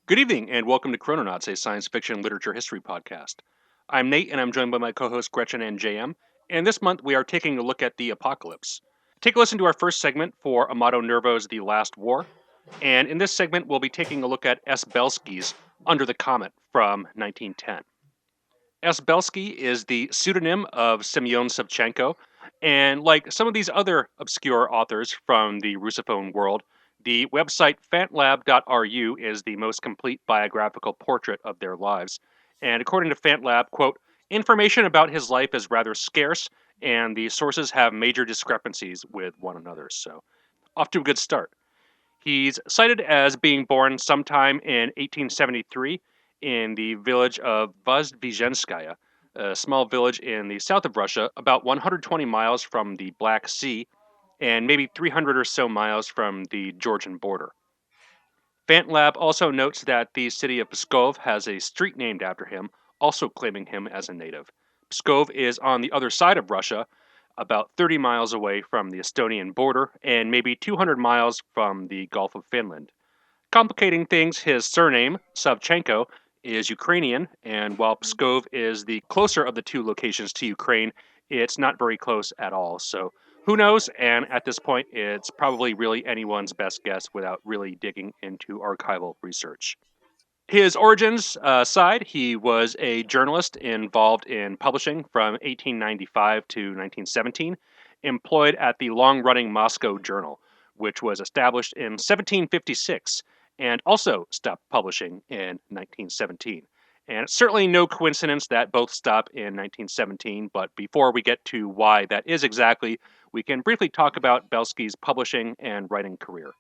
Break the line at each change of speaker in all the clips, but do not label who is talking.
Good evening, and welcome to Chrononauts, a science fiction literature history podcast. I'm Nate, and I'm joined by my co-hosts Gretchen and JM, and this month we are taking a look at the apocalypse. Take a listen to our first segment for Amato Nervo's The Last War, and in this segment we'll be taking a look at S. Belsky's Under the Comet from 1910. S. Belsky is the pseudonym of Semyon Savchenko, and like some of these other obscure authors from the Russophone world, the website fantlab.ru is the most complete biographical portrait of their lives. And according to FantLab, quote, information about his life is rather scarce, and the sources have major discrepancies with one another. So, off to a good start. He's cited as being born sometime in 1873 in the village of Vozdvizhenskaya, a small village in the south of Russia, about 120 miles from the Black Sea and maybe 300 or so miles from the Georgian border. FantLab also notes that the city of Pskov has a street named after him, also claiming him as a native. Pskov is on the other side of Russia, about 30 miles away from the Estonian border and maybe 200 miles from the Gulf of Finland. Complicating things, his surname, Savchenko, is Ukrainian, and while Pskov is the closer of the two locations to Ukraine, it's not very close at all. So who knows? And at this point, it's probably really anyone's best guess without really digging into archival research. His origins aside, he was a journalist involved in publishing from 1895 to 1917, employed at the long-running Moscow Journal, which was established in 1756 and also stopped publishing in 1917. And it's certainly no coincidence that both stop in 1917, but before we get to why that is exactly, we can briefly talk about Belsky's publishing and writing career.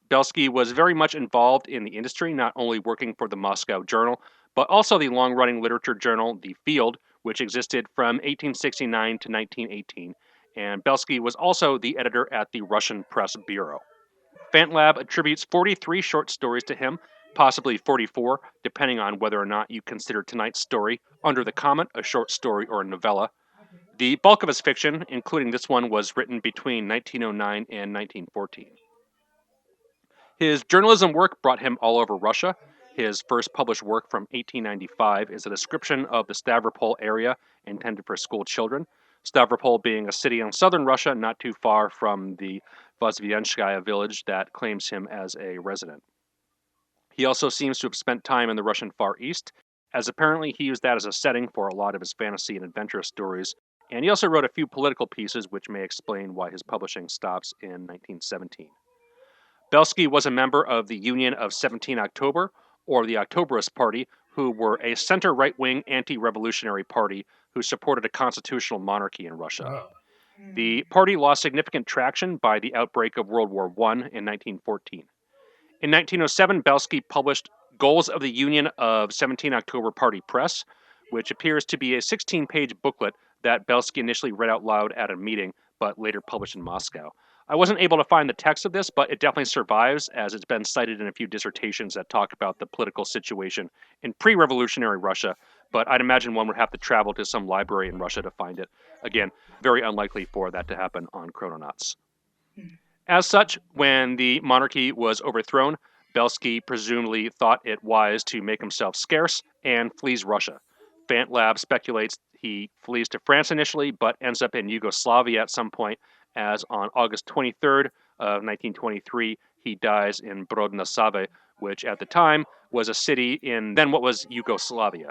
Belsky was very much involved in the industry, not only working for the Moscow Journal, but also the long-running literature journal, The Field, which existed from 1869 to 1918, and Belsky was also the editor at the Russian Press Bureau. FantLab attributes 43 short stories to him, possibly 44, depending on whether or not you consider tonight's story, Under the Comet, a short story or a novella. The bulk of his fiction, including this one, was written between 1909 and 1914. His journalism work brought him all over Russia. His first published work from 1895 is a description of the Stavropol area intended for school children, Stavropol being a city in southern Russia not too far from the Vozdvizhenskaya village that claims him as a resident. He also seems to have spent time in the Russian Far East, as apparently he used that as a setting for a lot of his fantasy and adventure stories, and he also wrote a few political pieces which may explain why his publishing stops in 1917. Belsky was a member of the Union of 17 October, or the Octoberist Party, who were a center right-wing anti-revolutionary party who supported a constitutional monarchy in Russia. The party lost significant traction by the outbreak of World War I in 1914. In 1907, Belsky published Goals of the Union of 17 October Party Press, which appears to be a 16-page booklet that Belsky initially read out loud at a meeting, but later published in Moscow. I wasn't able to find the text of this, but it definitely survives, as it's been cited in a few dissertations that talk about the political situation in pre-revolutionary Russia, but I'd imagine one would have to travel to some library in Russia to find it. Again, very unlikely for that to happen on Chrononauts. As such, when the monarchy was overthrown, Belsky presumably thought it wise to make himself scarce and flees Russia. FantLab speculates he flees to France initially, but ends up in Yugoslavia at some point, as on August 23rd of 1923, he dies in Brod na Save, which at the time was a city in then what was Yugoslavia.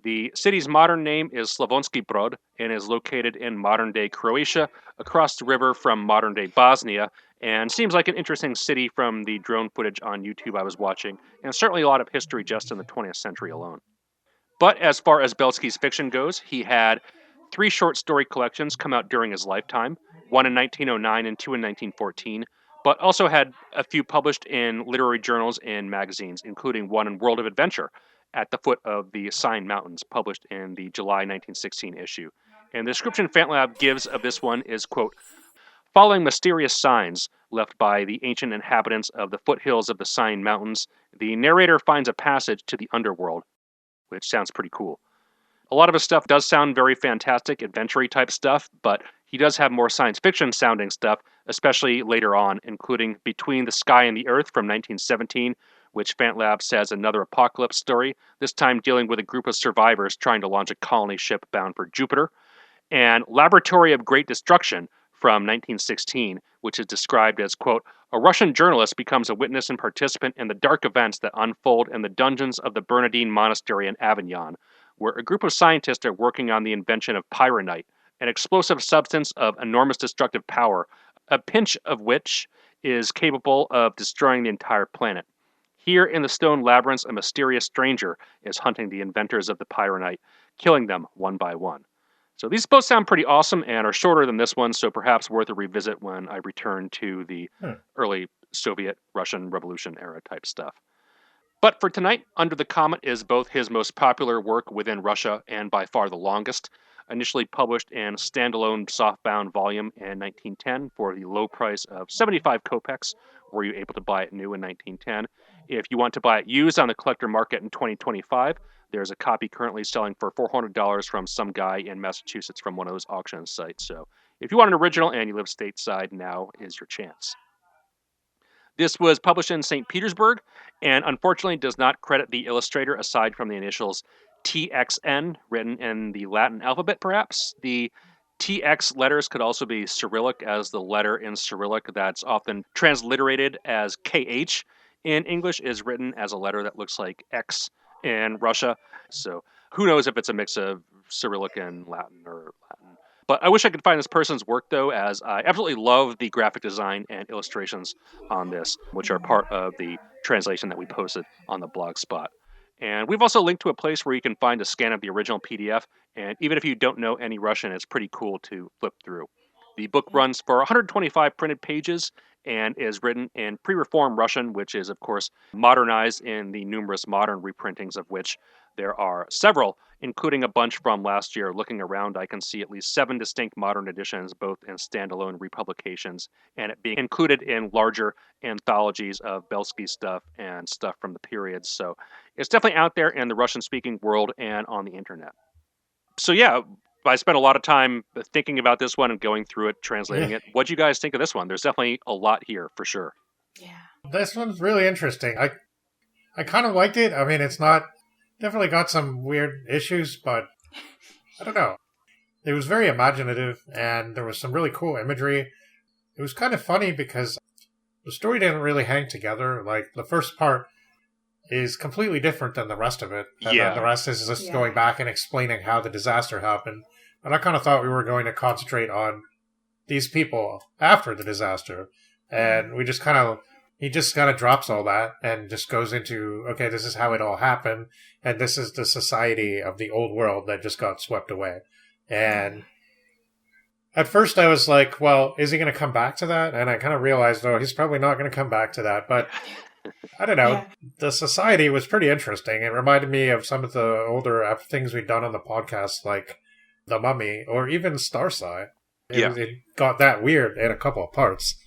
The city's modern name is Slavonski Brod and is located in modern-day Croatia, across the river from modern-day Bosnia, and seems like an interesting city from the drone footage on YouTube I was watching, and certainly a lot of history just in the 20th century alone. But as far as Belsky's fiction goes, he had 3 short story collections come out during his lifetime, one in 1909 and 2 in 1914, but also had a few published in literary journals and magazines, including one in World of Adventure, at the foot of the Sign Mountains, published in the July 1916 issue. And the description FantLab gives of this one is, quote, following mysterious signs left by the ancient inhabitants of the foothills of the Sign Mountains, the narrator finds a passage to the underworld, which sounds pretty cool. A lot of his stuff does sound very fantastic, adventure-y type stuff, but he does have more science fiction sounding stuff, especially later on, including Between the Sky and the Earth from 1917, which FantLab says another apocalypse story, this time dealing with a group of survivors trying to launch a colony ship bound for Jupiter. And Laboratory of Great Destruction from 1916, which is described as, quote, a Russian journalist becomes a witness and participant in the dark events that unfold in the dungeons of the Bernardine Monastery in Avignon, where a group of scientists are working on the invention of pyronite, an explosive substance of enormous destructive power, a pinch of which is capable of destroying the entire planet. Here in the stone labyrinths, a mysterious stranger is hunting the inventors of the pyronite, killing them one by one. So these both sound pretty awesome and are shorter than this one, so perhaps worth a revisit when I return to the early Soviet Russian Revolution era type stuff. But for tonight, Under the Comet is both his most popular work within Russia and by far the longest. Initially published in standalone softbound volume in 1910 for the low price of 75 kopecks, were you able to buy it new in 1910. If you want to buy it used on the collector market in 2025, there's a copy currently selling for $400 from some guy in Massachusetts from one of those auction sites. So if you want an original and you live stateside, now is your chance. This was published in St. Petersburg and unfortunately does not credit the illustrator aside from the initials TXN, written in the Latin alphabet perhaps. The TX letters could also be Cyrillic, as the letter in Cyrillic that's often transliterated as KH in English is written as a letter that looks like X in Russia. So who knows if it's a mix of Cyrillic and Latin or Latin. But I wish I could find this person's work, though, as I absolutely love the graphic design and illustrations on this, which are part of the translation that we posted on the blog spot. And we've also linked to a place where you can find a scan of the original PDF, and even if you don't know any Russian, it's pretty cool to flip through. The book runs for 125 printed pages and is written in pre-reform Russian, which is, of course, modernized in the numerous modern reprintings of which there are several, including a bunch from last year. Looking around, I can see at least 7 distinct modern editions, both in standalone republications and it being included in larger anthologies of Belsky stuff and stuff from the periods. So it's definitely out there in the Russian-speaking world and on the internet. So yeah, I spent a lot of time thinking about this one and going through it, translating it. What do you guys think of this one? There's definitely a lot here, for sure.
Yeah.
This one's really interesting. I kind of liked it. I mean, it's not... Definitely got some weird issues, but I don't know. It was very imaginative, and there was some really cool imagery. It was kind of funny because the story didn't really hang together. Like, the first part is completely different than the rest of it. And then the rest is just going back and explaining how the disaster happened. And I kind of thought we were going to concentrate on these people after the disaster. And we just kind of... He just kind of drops all that and just goes into, okay, this is how it all happened, and this is the society of the old world that just got swept away. And at first I was like, well, is he going to come back to that? And I kind of realized, oh, he's probably not going to come back to that. But I don't know. Yeah. The society was pretty interesting. It reminded me of some of the older things we'd done on the podcast, like The Mummy or even Starside. It got that weird in a couple of parts.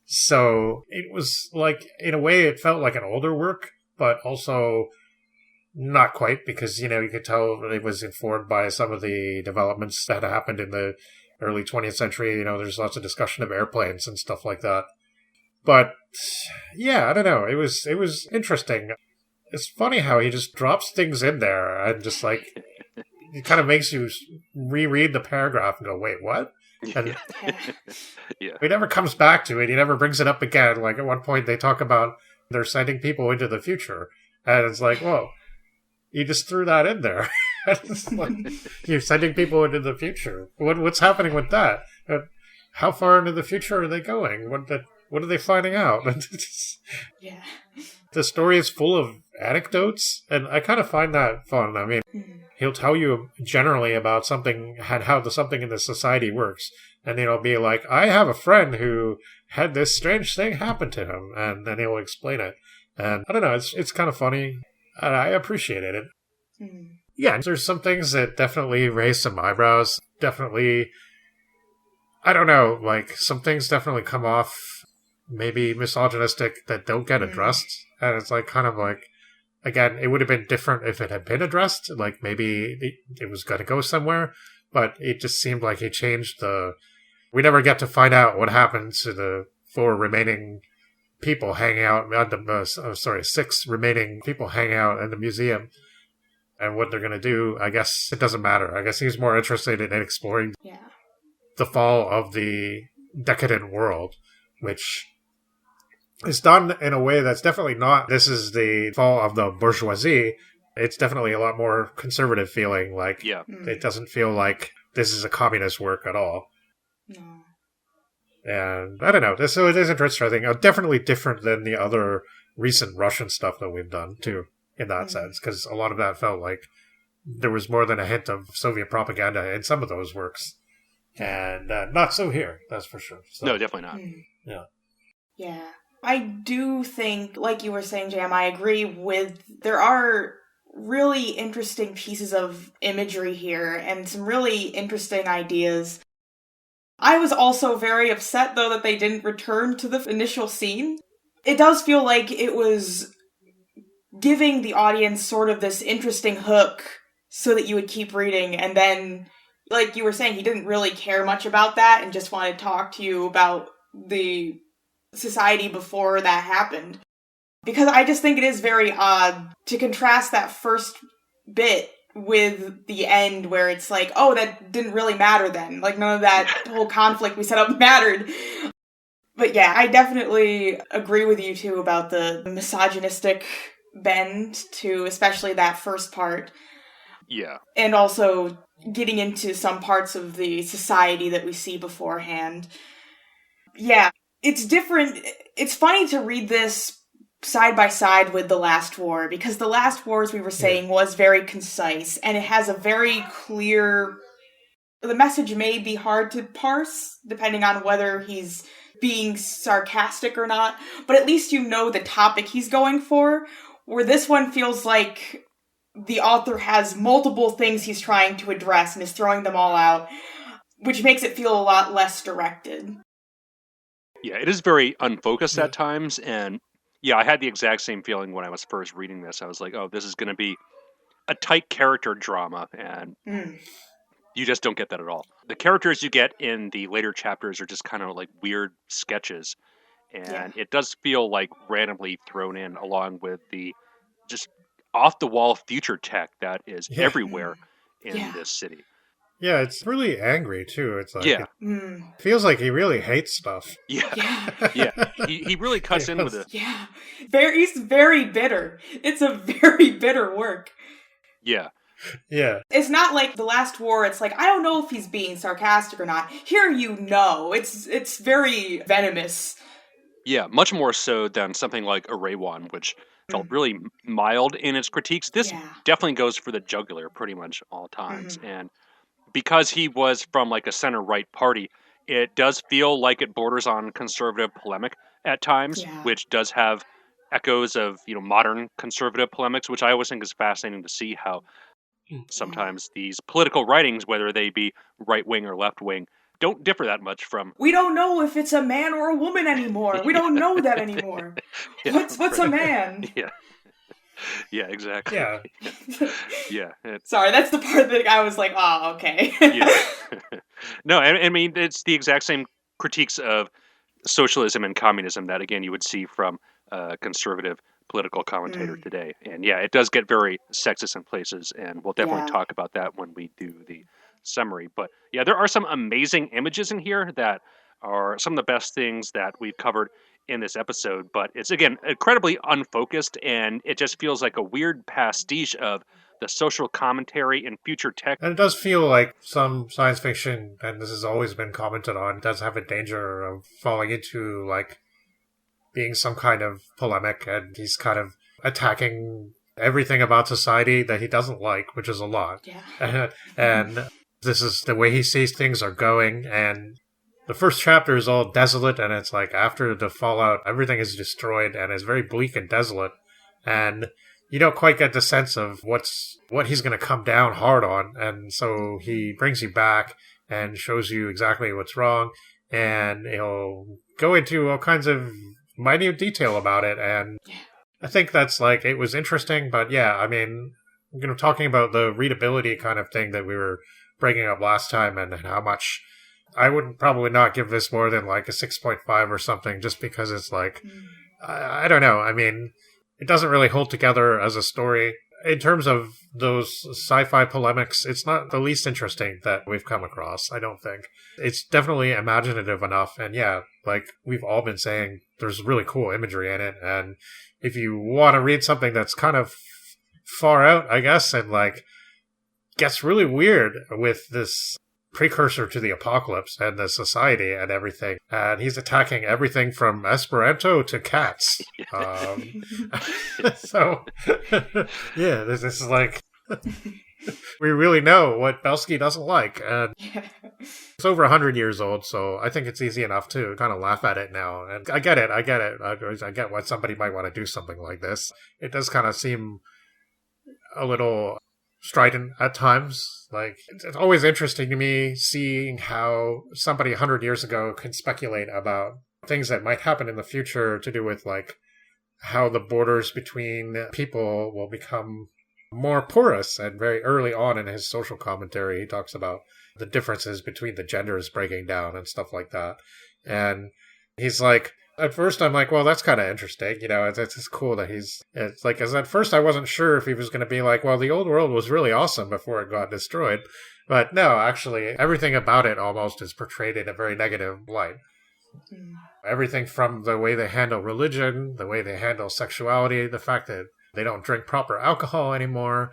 So it was like, in a way, it felt like an older work, but also not quite, because, you know, you could tell it was informed by some of the developments that happened in the early 20th century. You know, there's lots of discussion of airplanes and stuff like that. But yeah, I don't know. It was interesting. It's funny how he just drops things in there and just like, it kind of makes you reread the paragraph and go, wait, what? And he never comes back to it. He never brings it up again. Like at one point they talk about they're sending people into the future. And it's like, whoa, you just threw that in there. Like, you're sending people into the future. What's happening with that? How far into the future are they going? What are they finding out? The story is full of anecdotes, and I kind of find that fun. I mean, he'll tell you generally about something and how something in the society works, and it'll be like, I have a friend who had this strange thing happen to him, and then he'll explain it. And I don't know, it's kind of funny, and I appreciated it. Yeah, there's some things that definitely raise some eyebrows. Definitely, I don't know, like, some things definitely come off maybe misogynistic that don't get addressed. And it's like, kind of like, again, it would have been different if it had been addressed. Like, maybe it was going to go somewhere. But it just seemed like he changed we never get to find out what happened to the 4 remaining people hanging out at the, 6 remaining people hanging out in the museum. And what they're going to do, I guess it doesn't matter. I guess he's more interested in exploring the fall of the decadent world, which is done in a way that's definitely not, this is the fall of the bourgeoisie. It's definitely a lot more conservative feeling. Like, it doesn't feel like this is a communist work at all.
No.
And I don't know. So it is interesting. Definitely different than the other recent Russian stuff that we've done, too. In that sense, because a lot of that felt like there was more than a hint of Soviet propaganda in some of those works. And not so here, that's for sure. So,
no, definitely not.
Yeah.
Yeah. I do think, like you were saying, Jam, I agree with, there are really interesting pieces of imagery here and some really interesting ideas. I was also very upset, though, that they didn't return to the initial scene. It does feel like it was giving the audience sort of this interesting hook so that you would keep reading, and then, like you were saying, he didn't really care much about that and just wanted to talk to you about the society before that happened. Because I just think it is very odd to contrast that first bit with the end where it's like, oh, that didn't really matter then. Like, none of that whole conflict we set up mattered. But yeah, I definitely agree with you, too, about the misogynistic bend to especially that first part.
Yeah.
And also getting into some parts of the society that we see beforehand. Yeah, it's different. It's funny to read this side by side with The Last War, because The Last War, as we were saying, was very concise, and it has a very clear... The message may be hard to parse, depending on whether he's being sarcastic or not, but at least you know the topic he's going for. Where this one feels like the author has multiple things he's trying to address and is throwing them all out, which makes it feel a lot less directed.
Yeah, it is very unfocused at times, and I had the exact same feeling when I was first reading this. I was like, oh, this is going to be a tight character drama, and you just don't get that at all. The characters you get in the later chapters are just kind of like weird sketches. And it does feel like randomly thrown in along with the just off-the-wall future tech that is everywhere in this city.
Yeah, it's really angry, too. It's like,
it
feels like he really hates stuff.
Yeah. He really cuts in with it.
Yeah. He's very bitter. It's a very bitter work.
Yeah.
Yeah.
It's not like The Last War, it's like, I don't know if he's being sarcastic or not. Here you know. It's very venomous.
Yeah, much more so than something like Erawan, which felt really mild in its critiques. This definitely goes for the jugular pretty much all times. And because he was from like a center-right party, it does feel like it borders on conservative polemic at times, which does have echoes of, modern conservative polemics, which I always think is fascinating to see how sometimes these political writings, whether they be right-wing or left-wing, don't differ that much from...
We don't know if it's a man or a woman anymore. We don't know that anymore. What's a man?
Yeah, exactly.
Yeah.
Sorry, that's the part that I was like, oh, okay.
No, I mean, it's the exact same critiques of socialism and communism that, again, you would see from a conservative political commentator today. And it does get very sexist in places, and we'll definitely talk about that when we do the summary. But there are some amazing images in here that are some of the best things that we've covered in this episode, but it's, again, incredibly unfocused, and it just feels like a weird pastiche of the social commentary and future tech.
And it does feel like some science fiction, and this has always been commented on, does have a danger of falling into, like, being some kind of polemic, and he's kind of attacking everything about society that he doesn't like, which is a lot. And this is the way he sees things are going, and the first chapter is all desolate, and it's like after the fallout, everything is destroyed, and it's very bleak and desolate, and you don't quite get the sense of what he's going to come down hard on, and so he brings you back and shows you exactly what's wrong, and he'll go into all kinds of minute detail about it, and I think that's like, it was interesting, but I mean, talking about the readability kind of thing that we were breaking up last time, and how much I would probably not give this more than like a 6.5 or something, just because it's like, I don't know. I mean, it doesn't really hold together as a story. In terms of those sci-fi polemics, it's not the least interesting that we've come across, I don't think. It's definitely imaginative enough, and yeah, like we've all been saying, there's really cool imagery in it, and if you want to read something that's kind of far out, I guess, and like gets really weird with this precursor to the apocalypse and the society and everything. And he's attacking everything from Esperanto to cats. So, yeah, this is like, we really know what Belsky doesn't like. And it's over 100 years old, so I think it's easy enough to kind of laugh at it now. And I get it. I get why somebody might want to do something like this. It does kind of seem a little strident at times. Like, it's always interesting to me seeing how somebody 100 years ago can speculate about things that might happen in the future to do with, like, how the borders between people will become more porous. And very early on in his social commentary, he talks about the differences between the genders breaking down and stuff like that. And he's like, at first I'm like, well, that's kind of interesting. You know, it's cool that it's like, as at first I wasn't sure if he was going to be like, well, the old world was really awesome before it got destroyed. But no, actually, everything about it almost is portrayed in a very negative light. Everything from the way they handle religion, the way they handle sexuality, the fact that they don't drink proper alcohol anymore.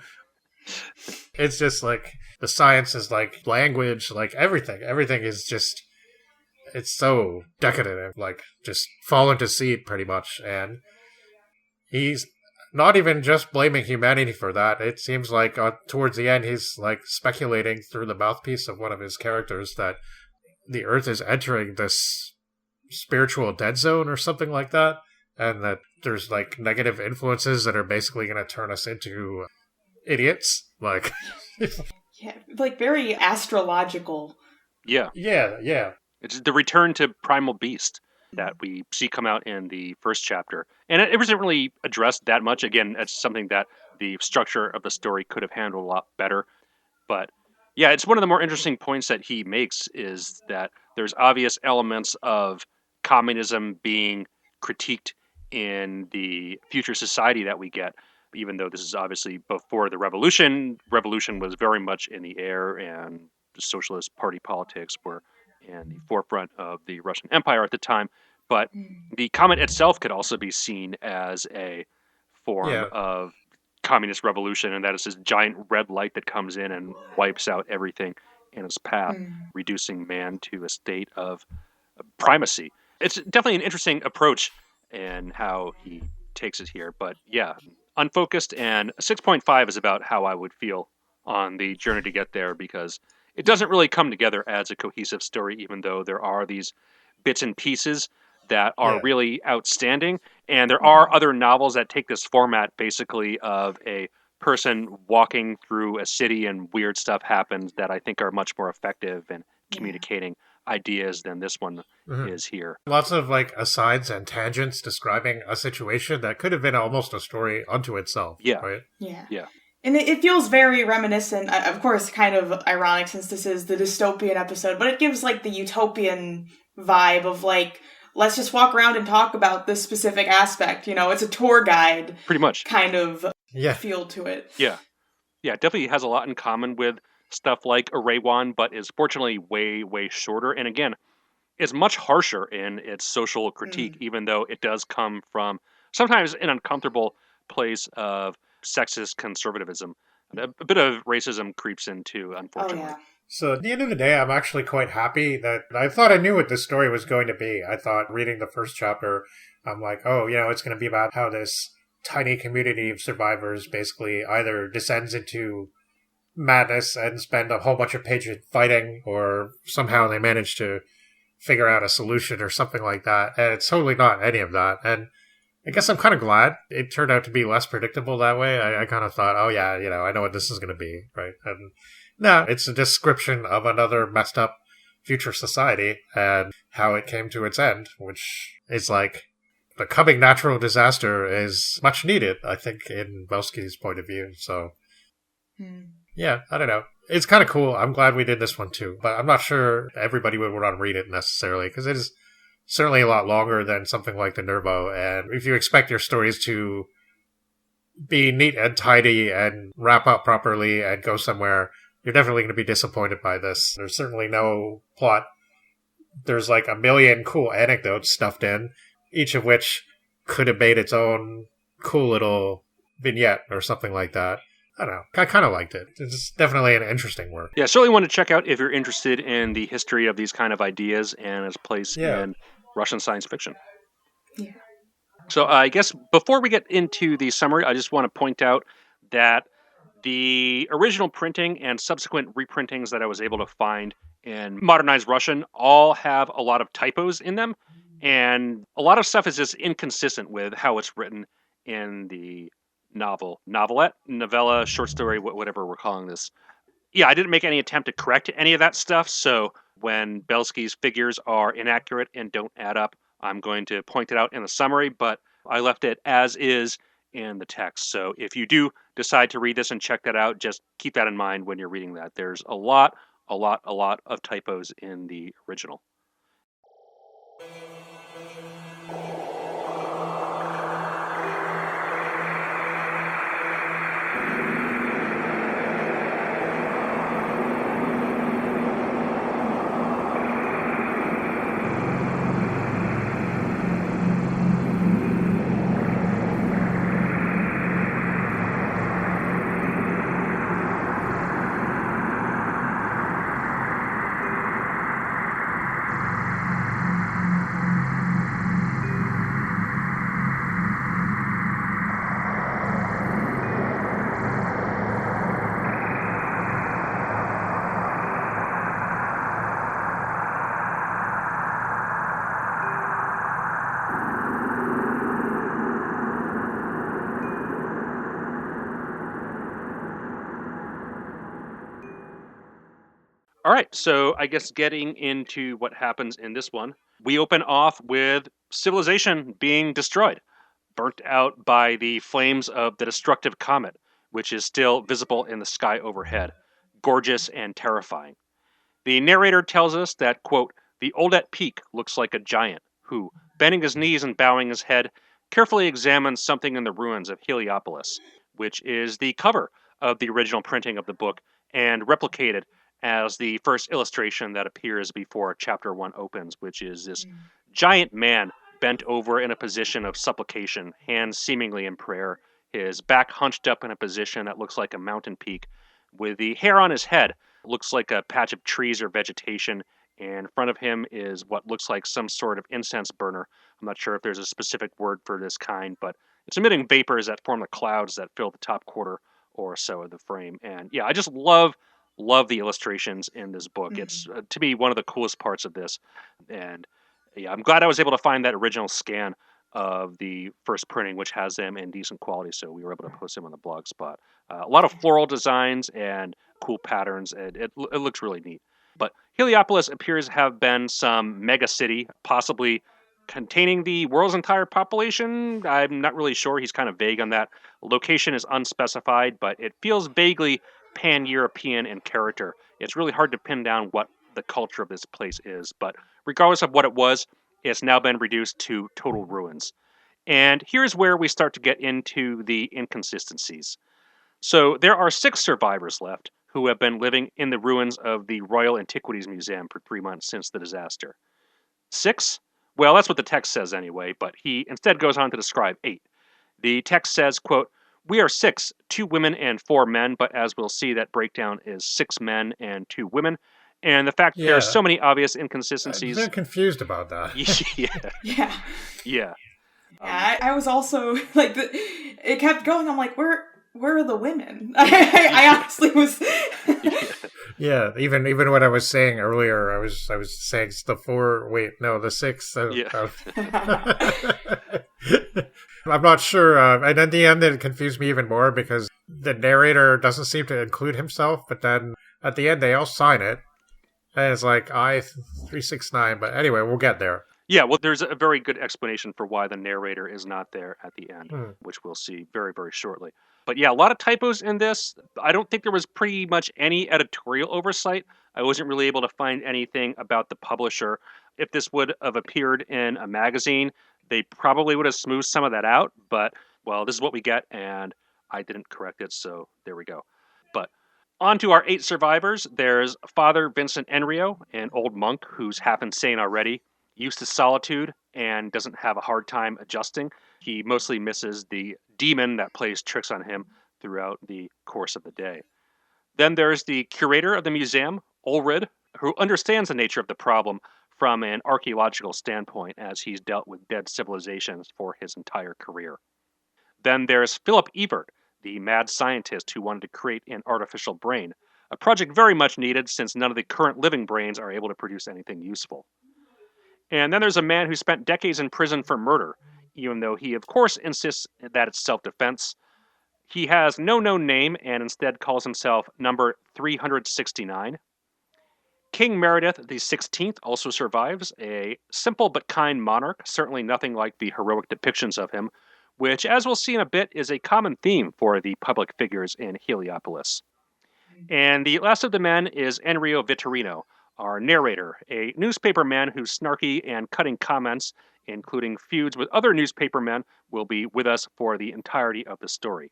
It's just like, the science is like language, like everything. Everything is just, it's so decadent and like just fallen to seed pretty much. And he's not even just blaming humanity for that. It seems like towards the end, he's like speculating through the mouthpiece of one of his characters that the Earth is entering this spiritual dead zone or something like that. And that there's like negative influences that are basically going to turn us into idiots. Like,
yeah, like very astrological.
Yeah.
Yeah.
It's the return to primal beast that we see come out in the first chapter. And it wasn't really addressed that much. Again, it's something that the structure of the story could have handled a lot better. But yeah, it's one of the more interesting points that he makes is that there's obvious elements of communism being critiqued in the future society that we get. Even though this is obviously before the revolution, revolution was very much in the air and the Socialist Party politics were in the forefront of the Russian Empire at the time. But the comet itself could also be seen as a form of communist revolution, and that is this giant red light that comes in and wipes out everything in its path, reducing man to a state of primacy. It's definitely an interesting approach in how he takes it here. But yeah, unfocused, and 6.5 is about how I would feel on the journey to get there, because it doesn't really come together as a cohesive story, even though there are these bits and pieces that are really outstanding. And there are other novels that take this format basically of a person walking through a city and weird stuff happens that I think are much more effective in communicating ideas than this one is here.
Lots of like asides and tangents describing a situation that could have been almost a story unto itself.
Yeah.
Right?
Yeah. And it feels very reminiscent, of course, kind of ironic since this is the dystopian episode, but it gives like the utopian vibe of like, let's just walk around and talk about this specific aspect. You know, it's a tour guide.
Pretty much.
Kind of feel to it.
Yeah. Yeah, it definitely has a lot in common with stuff like Erewhon, but is fortunately way, way shorter. And again, is much harsher in its social critique, even though it does come from sometimes an uncomfortable place of sexist conservatism. A bit of racism creeps in too, unfortunately.
Oh, yeah.
So at the end of the day, I'm actually quite happy that I thought I knew what this story was going to be. I thought reading the first chapter, I'm like, oh, you know, it's going to be about how this tiny community of survivors basically either descends into madness and spend a whole bunch of pages fighting, or somehow they manage to figure out a solution or something like that. And it's totally not any of that. And I guess I'm kind of glad it turned out to be less predictable that way. I kind of thought, oh yeah, you know, I know what this is going to be, right? And no, it's a description of another messed up future society and how it came to its end, which is like the coming natural disaster is much needed, I think, in Belsky's point of view. So, yeah, I don't know. It's kind of cool. I'm glad we did this one too, but I'm not sure everybody would want to read it necessarily, because it is certainly a lot longer than something like the Nervo. And if you expect your stories to be neat and tidy and wrap up properly and go somewhere, you're definitely going to be disappointed by this. There's certainly no plot. There's like a million cool anecdotes stuffed in, each of which could have made its own cool little vignette or something like that. I don't know. I kind of liked it. It's definitely an interesting work.
Yeah, certainly want to check out if you're interested in the history of these kind of ideas and its place in Russian science fiction.
Yeah.
So I guess before we get into the summary, I just want to point out that the original printing and subsequent reprintings that I was able to find in modernized Russian all have a lot of typos in them, and a lot of stuff is just inconsistent with how it's written in the novelette, novella, short story, whatever we're calling this. Yeah, I didn't make any attempt to correct any of that stuff, so when Belsky's figures are inaccurate and don't add up, I'm going to point it out in the summary, but I left it as is in the text. So if you do decide to read this and check that out, just keep that in mind when you're reading that. There's a lot of typos in the original. All right, so I guess getting into what happens in this one, we open off with civilization being destroyed, burnt out by the flames of the destructive comet, which is still visible in the sky overhead, gorgeous and terrifying. The narrator tells us that, quote, the Oldet Peak looks like a giant who, bending his knees and bowing his head, carefully examines something in the ruins of Heliopolis, which is the cover of the original printing of the book and replicated as the first illustration that appears before chapter 1 opens, which is this giant man bent over in a position of supplication, hands seemingly in prayer, his back hunched up in a position that looks like a mountain peak, with the hair on his head looks like a patch of trees or vegetation, and in front of him is what looks like some sort of incense burner. I'm not sure if there's a specific word for this kind, but it's emitting vapors that form the clouds that fill the top quarter or so of the frame. And yeah, I just love the illustrations in this book. It's to me one of the coolest parts of this. And yeah, I'm glad I was able to find that original scan of the first printing, which has them in decent quality, so we were able to post them on the blog spot. A lot of floral designs and cool patterns. It looks really neat. But Heliopolis appears to have been some mega city, possibly containing the world's entire population. I'm not really sure. He's kind of vague on that. Location is unspecified, but it feels vaguely pan-European in character. It's really hard to pin down what the culture of this place is, but regardless of what it was, it's now been reduced to total ruins. And here's where we start to get into the inconsistencies. So there are 6 survivors left who have been living in the ruins of the Royal Antiquities Museum for 3 months since the disaster. 6? Well, that's what the text says anyway, but he instead goes on to describe 8. The text says, quote, we are 6, 2 women and 4 men, but as we'll see, that breakdown is 6 men and 2 women. And the fact there are so many obvious inconsistencies.
I'm confused about that.
Yeah.
Yeah.
I was also like, it kept going. I'm like, where are the women? I honestly was.
Yeah, even when I was saying earlier, I was saying the 4. Wait, no, the 6. I'm not sure. And in the end, it confused me even more because the narrator doesn't seem to include himself. But then at the end, they all sign it. And it's like I-369, but anyway, we'll get there.
Yeah, well, there's a very good explanation for why the narrator is not there at the end, which we'll see very, very shortly. But yeah, a lot of typos in this. I don't think there was pretty much any editorial oversight. I wasn't really able to find anything about the publisher. If this would have appeared in a magazine, they probably would have smoothed some of that out, but, well, this is what we get, and I didn't correct it, so there we go. But on to our 8 survivors. There's Father Vincent Enrio, an old monk who's half insane already, used to solitude, and doesn't have a hard time adjusting. He mostly misses the demon that plays tricks on him throughout the course of the day. Then there's the curator of the museum, Ulrid, who understands the nature of the problem from an archaeological standpoint, as he's dealt with dead civilizations for his entire career. Then there's Philip Ebert, the mad scientist who wanted to create an artificial brain, a project very much needed since none of the current living brains are able to produce anything useful. And then there's a man who spent decades in prison for murder, even though he, of course, insists that it's self-defense. He has no known name and instead calls himself number 369. King Meredith the 16th also survives, a simple but kind monarch, certainly nothing like the heroic depictions of him, which, as we'll see in a bit, is a common theme for the public figures in Heliopolis. And the last of the men is Enrio Vittorino, our narrator, a newspaperman whose snarky and cutting comments, including feuds with other newspapermen, will be with us for the entirety of the story.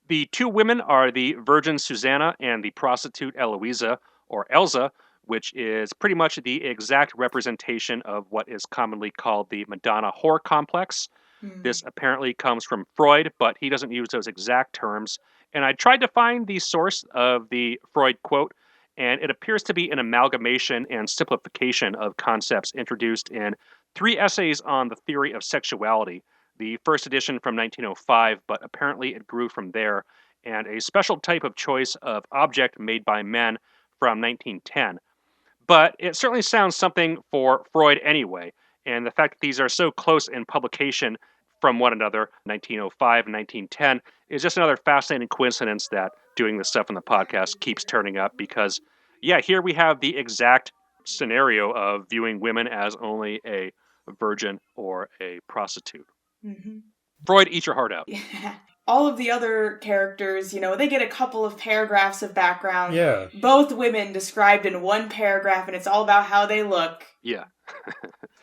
The 2 women are the virgin Susanna and the prostitute Eloisa, or Elsa, which is pretty much the exact representation of what is commonly called the Madonna whore complex. This apparently comes from Freud, but he doesn't use those exact terms. And I tried to find the source of the Freud quote, and it appears to be an amalgamation and simplification of concepts introduced in 3 essays on the theory of sexuality, the first edition from 1905, but apparently it grew from there, and a special type of choice of object made by men from 1910. But it certainly sounds something for Freud anyway, and the fact that these are so close in publication from one another, 1905 and 1910, is just another fascinating coincidence that doing this stuff on the podcast keeps turning up because, yeah, here we have the exact scenario of viewing women as only a virgin or a prostitute.
Mm-hmm.
Freud, eat your heart out.
Yeah. All of the other characters, they get a couple of paragraphs of background.
Yeah.
Both women described in one paragraph, and it's all about how they look.
Yeah.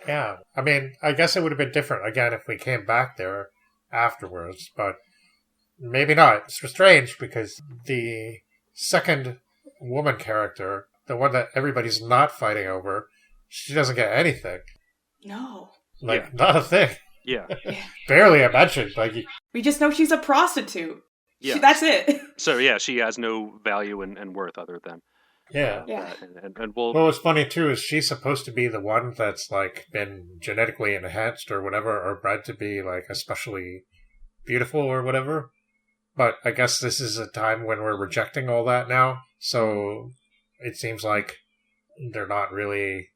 Yeah. I mean, I guess it would have been different, again, if we came back there afterwards, but maybe not. It's strange because the second woman character, the one that everybody's not fighting over, she doesn't get anything.
No.
Not a thing.
Yeah.
Barely a mention.
We just know she's a prostitute.
Yeah.
That's it.
So, yeah, she has no value and worth other than
Yeah.
And we'll...
Well, what's funny, too, is she's supposed to be the one that's, been genetically enhanced or whatever, or bred to be, especially beautiful or whatever. But I guess this is a time when we're rejecting all that now, so it seems like they're not really...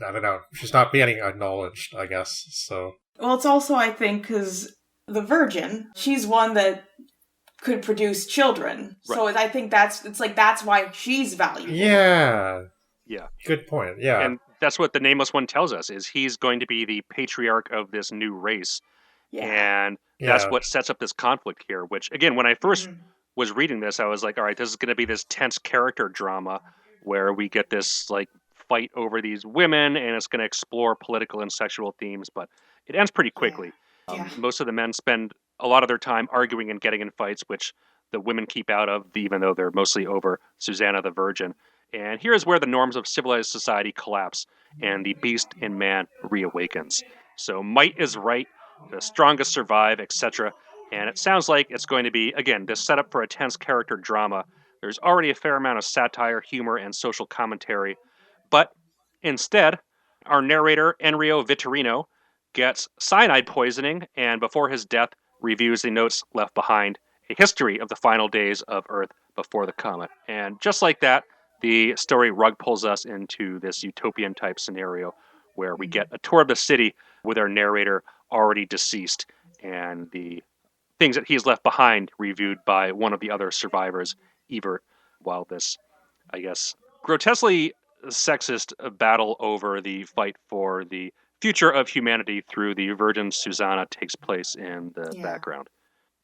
I don't know. She's not being acknowledged, I guess, so...
Well, it's also, I think, because the virgin, she's one that could produce children. Right. So I think that's why she's valuable.
Yeah.
Yeah.
Good point, yeah.
And that's what the Nameless One tells us, is he's going to be the patriarch of this new race. Yeah. And that's what sets up this conflict here, which, again, when I first was reading this, I was like, all right, this is going to be this tense character drama where we get this, fight over these women, and it's going to explore political and sexual themes, but it ends pretty quickly. Yeah. Most of the men spend a lot of their time arguing and getting in fights, which the women keep out of, even though they're mostly over Susanna the Virgin. And here's where the norms of civilized society collapse, and the beast in man reawakens. So might is right, the strongest survive, etc. And it sounds like it's going to be, again, this setup for a tense character drama. There's already a fair amount of satire, humor, and social commentary. But instead, our narrator, Enrio Vittorino, gets cyanide poisoning, and before his death, reviews the notes left behind, a history of the final days of Earth before the comet. And just like that, the story rug pulls us into this utopian-type scenario where we get a tour of the city with our narrator already deceased, and the things that he's left behind reviewed by one of the other survivors, Ebert, while this, I guess, grotesquely sexist battle over the fight for the future of humanity through the Virgin Susanna takes place in the background.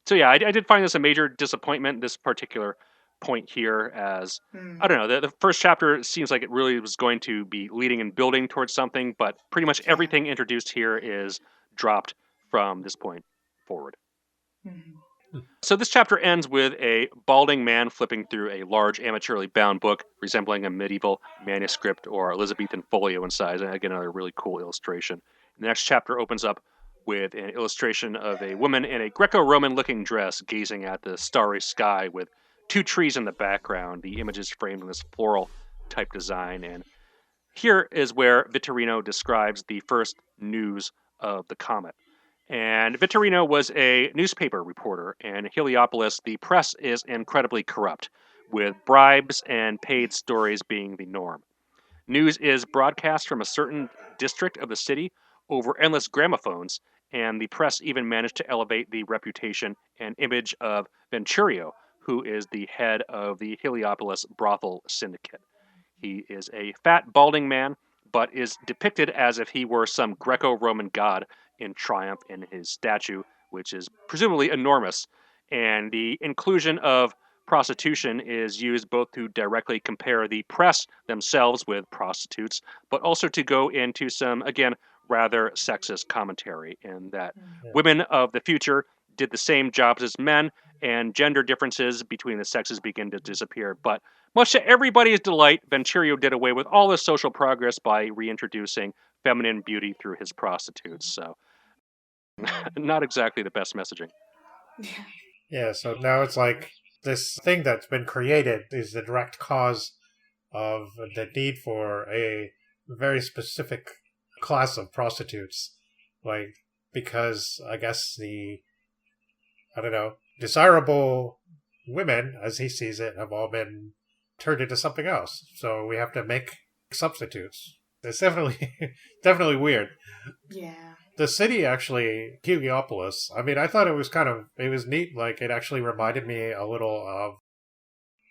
So yeah, I did find this a major disappointment, this particular point here as, I don't know, the first chapter seems like it really was going to be leading and building towards something, but pretty much everything introduced here is dropped from this point forward. So this chapter ends with a balding man flipping through a large amateurly bound book resembling a medieval manuscript or Elizabethan folio in size. And again, another really cool illustration. The next chapter opens up with an illustration of a woman in a Greco-Roman looking dress gazing at the starry sky with two trees in the background. The image is framed in this floral type design. And here is where Vittorino describes the first news of the comet. And Vittorino was a newspaper reporter, and in Heliopolis, the press is incredibly corrupt, with bribes and paid stories being the norm. News is broadcast from a certain district of the city over endless gramophones, and the press even managed to elevate the reputation and image of Venturio, who is the head of the Heliopolis brothel syndicate. He is a fat, balding man, but is depicted as if he were some Greco-Roman god in triumph in his statue, which is presumably enormous. And the inclusion of prostitution is used both to directly compare the press themselves with prostitutes, but also to go into some, again, rather sexist commentary in that women of the future did the same jobs as men, and gender differences between the sexes begin to disappear. But much to everybody's delight, Venturio did away with all this social progress by reintroducing feminine beauty through his prostitutes. So, not exactly the best messaging.
Yeah, so now it's like this thing that's been created is the direct cause of the need for a very specific class of prostitutes. Like, because I guess desirable women, as he sees it, have all been turned into something else. So we have to make substitutes. It's definitely weird.
Yeah.
The city, actually, Heliopolis, I mean, I thought it was neat. Like, it actually reminded me a little of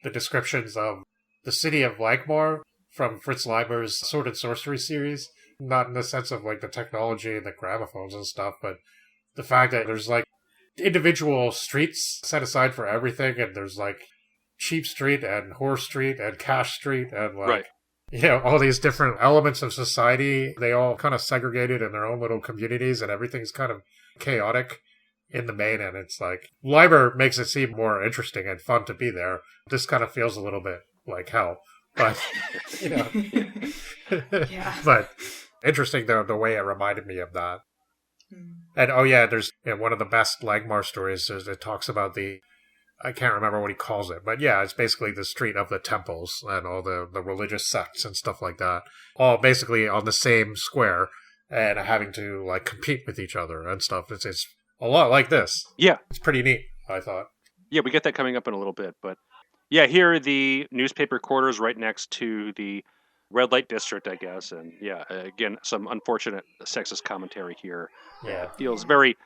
the descriptions of the city of Langmore from Fritz Leiber's Sword and Sorcery series. Not in the sense of, like, the technology and the gramophones and stuff, but the fact that there's, like, individual streets set aside for everything, and there's, like, Cheap Street and Whore Street and Cash Street and, like...
Right.
All these different elements of society, they all kind of segregated in their own little communities, and everything's kind of chaotic in the main, and it's like, Leiber makes it seem more interesting and fun to be there. This kind of feels a little bit like hell, but,
Yeah.
But interesting, though, the way it reminded me of that. And, there's one of the best Langmar stories, it talks about I can't remember what he calls it, but yeah, it's basically the street of the temples and all the religious sects and stuff like that, all basically on the same square and having to, like, compete with each other and stuff. It's a lot like this.
Yeah.
It's pretty neat, I thought.
Yeah, we get that coming up in a little bit, but yeah, here are the newspaper quarters right next to the red light district, I guess, and yeah, again, some unfortunate sexist commentary here.
Yeah.
It feels very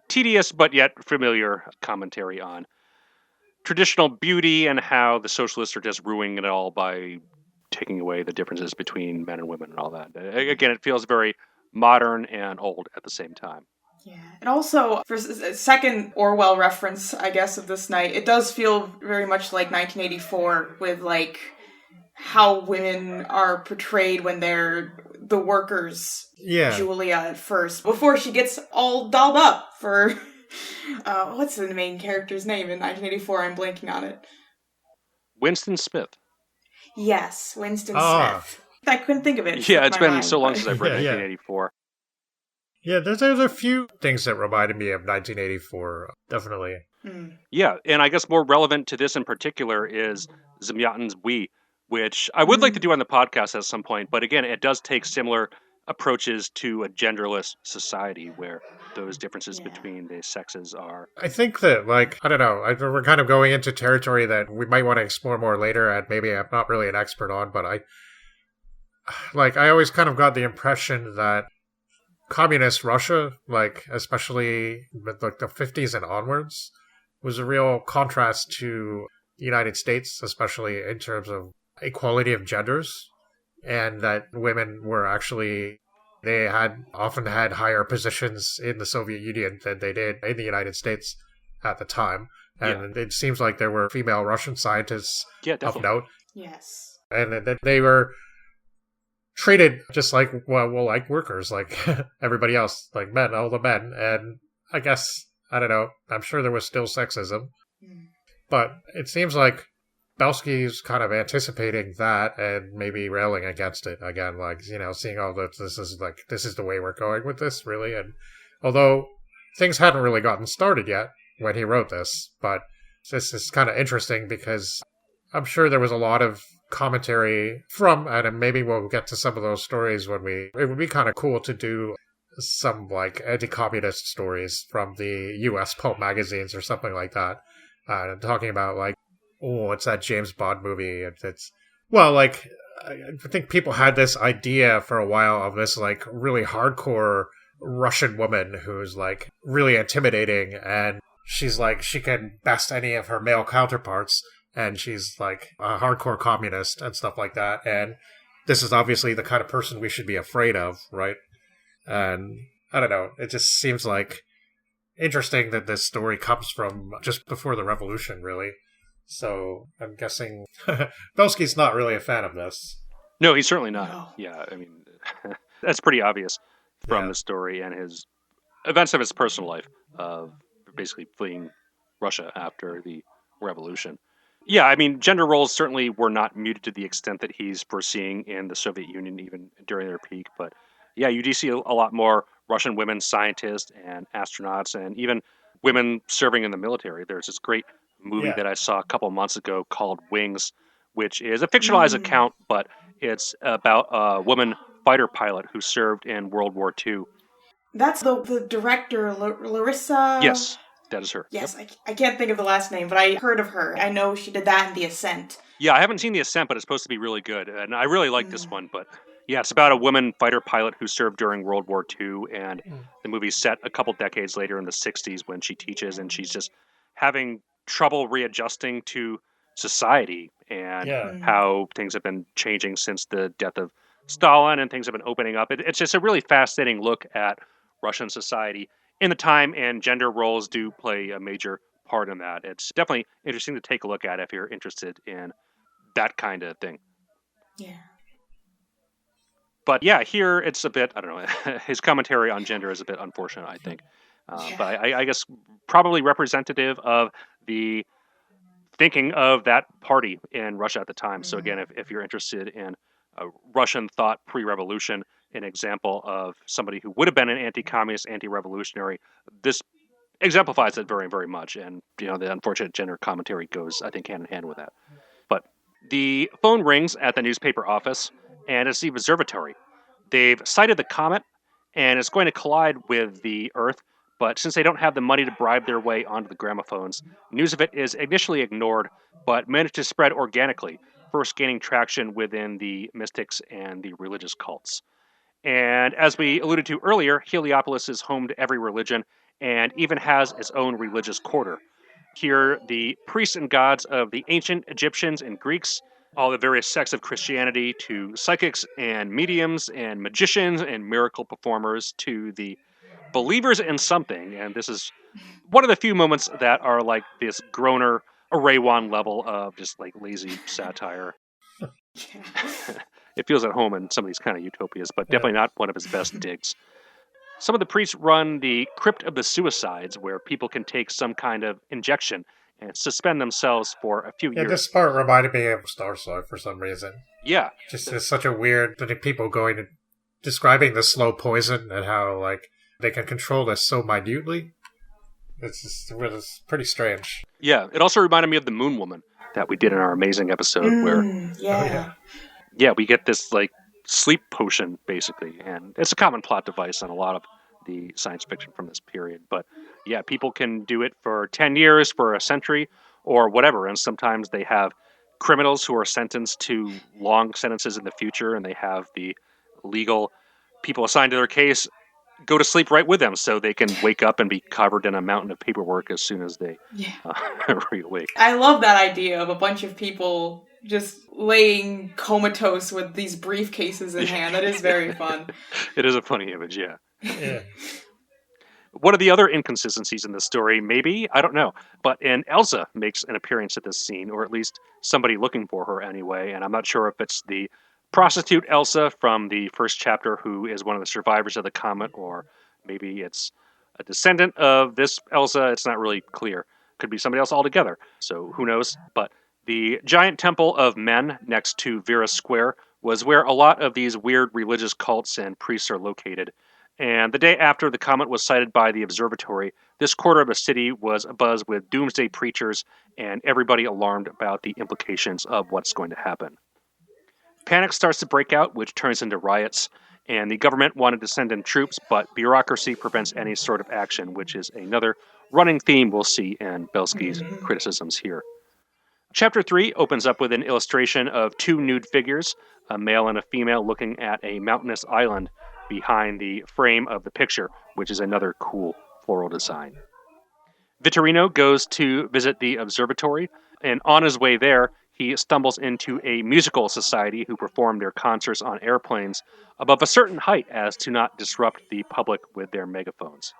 tedious, but yet familiar commentary on traditional beauty and how the socialists are just ruining it all by taking away the differences between men and women and all that. Again, it feels very modern and old at the same time.
Yeah. And also, for a second Orwell reference, I guess, of this night, it does feel very much like 1984 with, like, how women are portrayed when they're the workers.
Yeah.
Julia at first, before she gets all dolled up for... what's the main character's name in 1984? I'm blanking on it.
Winston Smith.
Yes, Winston Smith. I couldn't think of it.
Yeah, it's been so long since I've read 1984.
Yeah, there's a few things that reminded me of 1984, definitely.
Yeah, and I guess more relevant to this in particular is Zamyatin's We, which I would like to do on the podcast at some point, but again, it does take similar approaches to a genderless society where those differences between the sexes are.
I think that, like, I don't know, we're kind of going into territory that we might want to explore more later, and maybe I'm not really an expert on, but I always kind of got the impression that communist Russia, like, especially with, like, the 50s and onwards, was a real contrast to the United States, especially in terms of equality of genders. And that women were actually, they had often had higher positions in the Soviet Union than they did in the United States at the time. And it seems like there were female Russian scientists of note.
Yes.
And that they were treated just like, well, like workers, like everybody else, like men, all the men. And I guess, I don't know, I'm sure there was still sexism. But it seems like Belsky's kind of anticipating that and maybe railing against it again, like, seeing all that this is the way we're going with this, really. And although things hadn't really gotten started yet when he wrote this, but this is kind of interesting because I'm sure there was a lot of commentary from, and maybe we'll get to some of those stories it would be kind of cool to do some like anti-communist stories from the US pulp magazines or something like that, talking about like, oh, it's that James Bond movie. I think people had this idea for a while of this like really hardcore Russian woman who's like really intimidating, and she's like, she can best any of her male counterparts, and she's like a hardcore communist and stuff like that. And this is obviously the kind of person we should be afraid of, right? And I don't know, it just seems like interesting that this story comes from just before the revolution, really. So I'm guessing Belsky's not really a fan of this.
No, he's certainly not.
No.
Yeah, I mean, that's pretty obvious from the story and his events of his personal life of basically fleeing Russia after the revolution. Yeah, I mean, gender roles certainly were not muted to the extent that he's foreseeing in the Soviet Union even during their peak. But yeah, you do see a lot more Russian women scientists and astronauts and even women serving in the military. There's this great movie that I saw a couple months ago called Wings, which is a fictionalized account, but it's about a woman fighter pilot who served in World War II.
That's the director, Larissa...
Yes, that is her.
Yes, yep. I can't think of the last name, but I heard of her. I know she did that in The Ascent.
Yeah, I haven't seen The Ascent, but it's supposed to be really good, and I really like this one. But yeah, it's about a woman fighter pilot who served during World War II, and the movie's set a couple decades later in the 60s when she teaches, and she's just having trouble readjusting to society and how things have been changing since the death of Stalin, and things have been opening up. It's just a really fascinating look at Russian society in the time, and gender roles do play a major part in that. It's definitely interesting to take a look at if you're interested in that kind of thing.
Yeah.
But yeah, here it's a bit, I don't know, his commentary on gender is a bit unfortunate, I think. But I guess probably representative of the thinking of that party in Russia at the time. So again, if you're interested in Russian thought pre-revolution, an example of somebody who would have been an anti-communist, anti-revolutionary, this exemplifies it very, very much. And, the unfortunate gender commentary goes, I think, hand in hand with that. But the phone rings at the newspaper office, and it's the observatory. They've sighted the comet, and it's going to collide with the Earth. But since they don't have the money to bribe their way onto the gramophones, news of it is initially ignored, but managed to spread organically, first gaining traction within the mystics and the religious cults. And as we alluded to earlier, Heliopolis is home to every religion and even has its own religious quarter. Here, the priests and gods of the ancient Egyptians and Greeks, all the various sects of Christianity, to psychics and mediums and magicians and miracle performers, to the believers in something. And this is one of the few moments that are like this Groner Araywan level of just like lazy satire. It feels at home in some of these kind of utopias, but definitely not one of his best digs. Some of the priests run the Crypt of the Suicides, where people can take some kind of injection and suspend themselves for a few years.
This part reminded me of Starsoy for some reason.
Yeah.
Just it's such a weird thing, people going and describing the slow poison and how like they can control this so minutely. It's pretty strange.
Yeah, it also reminded me of the Moon Woman that we did in our amazing episode where we get this like sleep potion basically, and it's a common plot device on a lot of the science fiction from this period. But yeah, people can do it for 10 years, for a century, or whatever, and sometimes they have criminals who are sentenced to long sentences in the future, and they have the legal people assigned to their case go to sleep right with them so they can wake up and be covered in a mountain of paperwork as soon as they reawake.
I love that idea of a bunch of people just laying comatose with these briefcases in hand. That is very fun.
It is a funny image, yeah. What are the other inconsistencies in this story? Maybe, I don't know. But Elsa makes an appearance at this scene, or at least somebody looking for her anyway, and I'm not sure if it's the prostitute Elsa from the first chapter who is one of the survivors of the comet, or maybe it's a descendant of this Elsa. It's not really clear. Could be somebody else altogether, so who knows. But the giant temple of Men next to Vera Square was where a lot of these weird religious cults and priests are located. And the day after the comet was sighted by the observatory, this quarter of the city was abuzz with doomsday preachers and everybody alarmed about the implications of what's going to happen. Panic starts to break out, which turns into riots, and the government wanted to send in troops, but bureaucracy prevents any sort of action, which is another running theme we'll see in Belsky's criticisms here. Chapter 3 opens up with an illustration of two nude figures, a male and a female looking at a mountainous island behind the frame of the picture, which is another cool floral design. Vittorino goes to visit the observatory, and on his way there, he stumbles into a musical society who perform their concerts on airplanes above a certain height as to not disrupt the public with their megaphones.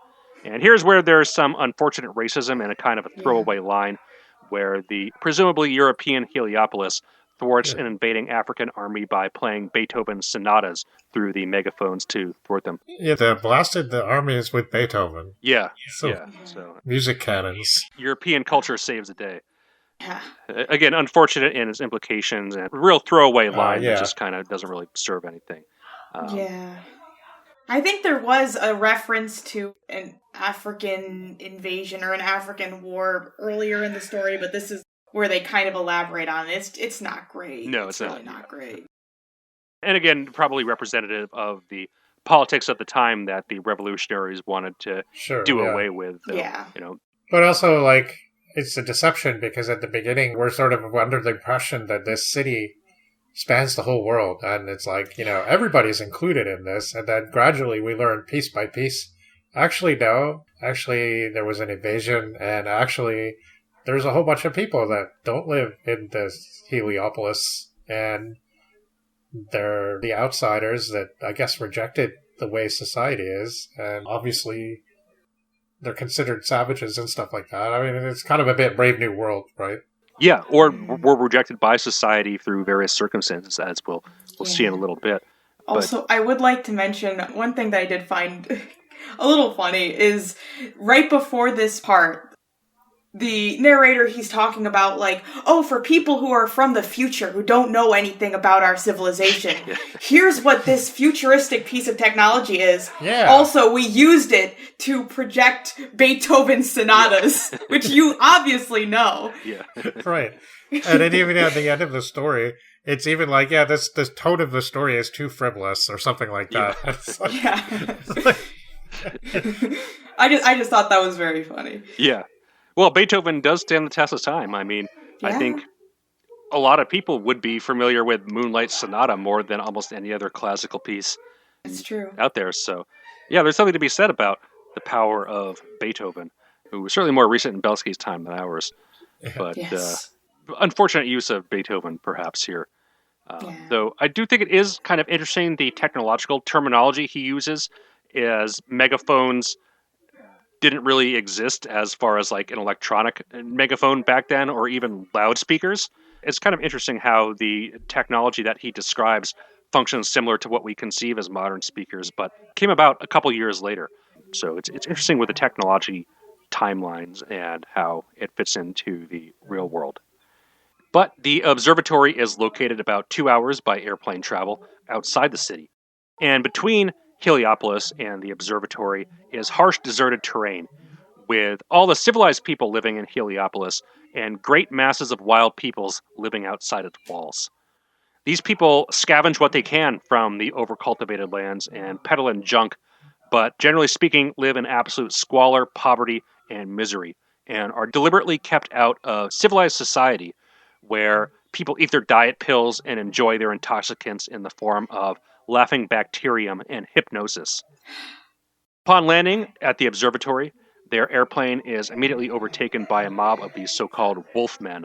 And here's where there's some unfortunate racism and a kind of a throwaway line where the presumably European Heliopolis thwarts an invading African army by playing Beethoven's sonatas through the megaphones to thwart them.
Yeah, they blasted the armies with Beethoven.
Yeah,
So music cannons.
European culture saves the day.
Yeah.
Again, unfortunate in its implications and real throwaway line
yeah.
that just kind of doesn't really serve anything.
Yeah. I think there was a reference to an African invasion or an African war earlier in the story, but this is where they kind of elaborate on it. It's not great.
No, it's
really not great.
And again, probably representative of the politics at the time that the revolutionaries wanted to do away with.
But also, like, it's a deception because at the beginning we're sort of under the impression that this city spans the whole world, and it's like, everybody's included in this, and then gradually we learn piece by piece, actually no, actually there was an invasion, and actually there's a whole bunch of people that don't live in this Heliopolis, and they're the outsiders that I guess rejected the way society is, and obviously they're considered savages and stuff like that. I mean, it's kind of a bit Brave New World, right?
Yeah, or were rejected by society through various circumstances, as we'll see in a little bit.
Also, I would like to mention one thing that I did find a little funny is right before this part, the narrator, he's talking about, like, for people who are from the future, who don't know anything about our civilization, here's what this futuristic piece of technology is.
Yeah.
Also, we used it to project Beethoven's sonatas, which you obviously know.
Yeah.
Right. And then even at the end of the story, it's even like, this tone of the story is too frivolous or something like that.
I just thought that was very funny.
Yeah. Well, Beethoven does stand the test of time. I mean, I think a lot of people would be familiar with Moonlight Sonata more than almost any other classical piece out there. So, there's something to be said about the power of Beethoven, who was certainly more recent in Belsky's time than ours. But unfortunate use of Beethoven, perhaps, here. Though I do think it is kind of interesting, the technological terminology he uses, as megaphones didn't really exist as far as like an electronic megaphone back then, or even loudspeakers. It's kind of interesting how the technology that he describes functions similar to what we conceive as modern speakers, but came about a couple years later. So it's interesting with the technology timelines and how it fits into the real world. But the observatory is located about 2 hours by airplane travel outside the city. And between Heliopolis and the observatory is harsh, deserted terrain, with all the civilized people living in Heliopolis and great masses of wild peoples living outside its walls. These people scavenge what they can from the overcultivated lands and peddle in junk, but generally speaking live in absolute squalor, poverty, and misery, and are deliberately kept out of civilized society, where people eat their diet pills and enjoy their intoxicants in the form of laughing bacterium and hypnosis. Upon landing at the observatory, their airplane is immediately overtaken by a mob of these so-called wolfmen,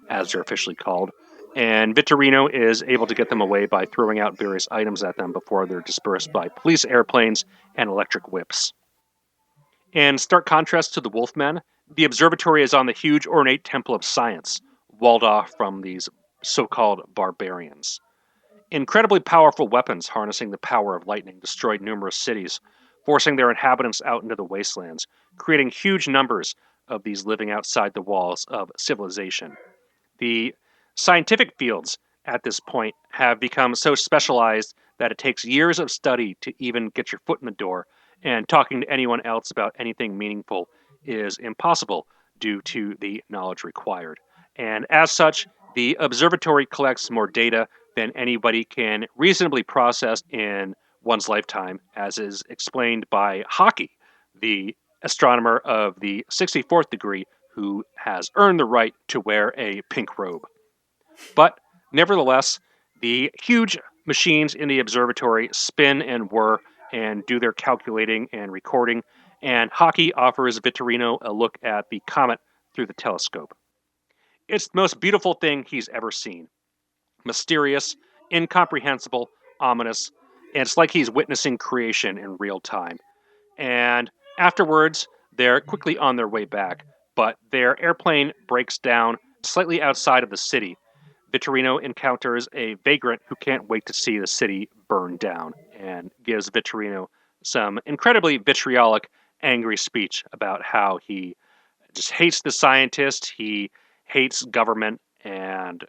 as they're officially called, and Vittorino is able to get them away by throwing out various items at them before they're dispersed by police airplanes and electric whips. In stark contrast to the Wolfmen, the observatory is on the huge ornate temple of science, walled off from these so-called barbarians. Incredibly powerful weapons harnessing the power of lightning destroyed numerous cities, forcing their inhabitants out into the wastelands, creating huge numbers of these living outside the walls of civilization. The scientific fields at this point have become so specialized that it takes years of study to even get your foot in the door, and talking to anyone else about anything meaningful is impossible due to the knowledge required. And as such, the observatory collects more data than anybody can reasonably process in one's lifetime, as is explained by Hockey, the astronomer of the 64th degree who has earned the right to wear a pink robe. But nevertheless, the huge machines in the observatory spin and whir and do their calculating and recording, and Hockey offers Vittorino a look at the comet through the telescope. It's the most beautiful thing he's ever seen. Mysterious, incomprehensible, ominous, and it's like he's witnessing creation in real time. And afterwards, they're quickly on their way back, but their airplane breaks down slightly outside of the city. Vittorino encounters a vagrant who can't wait to see the city burn down and gives Vittorino some incredibly vitriolic, angry speech about how he just hates the scientist, he hates government, and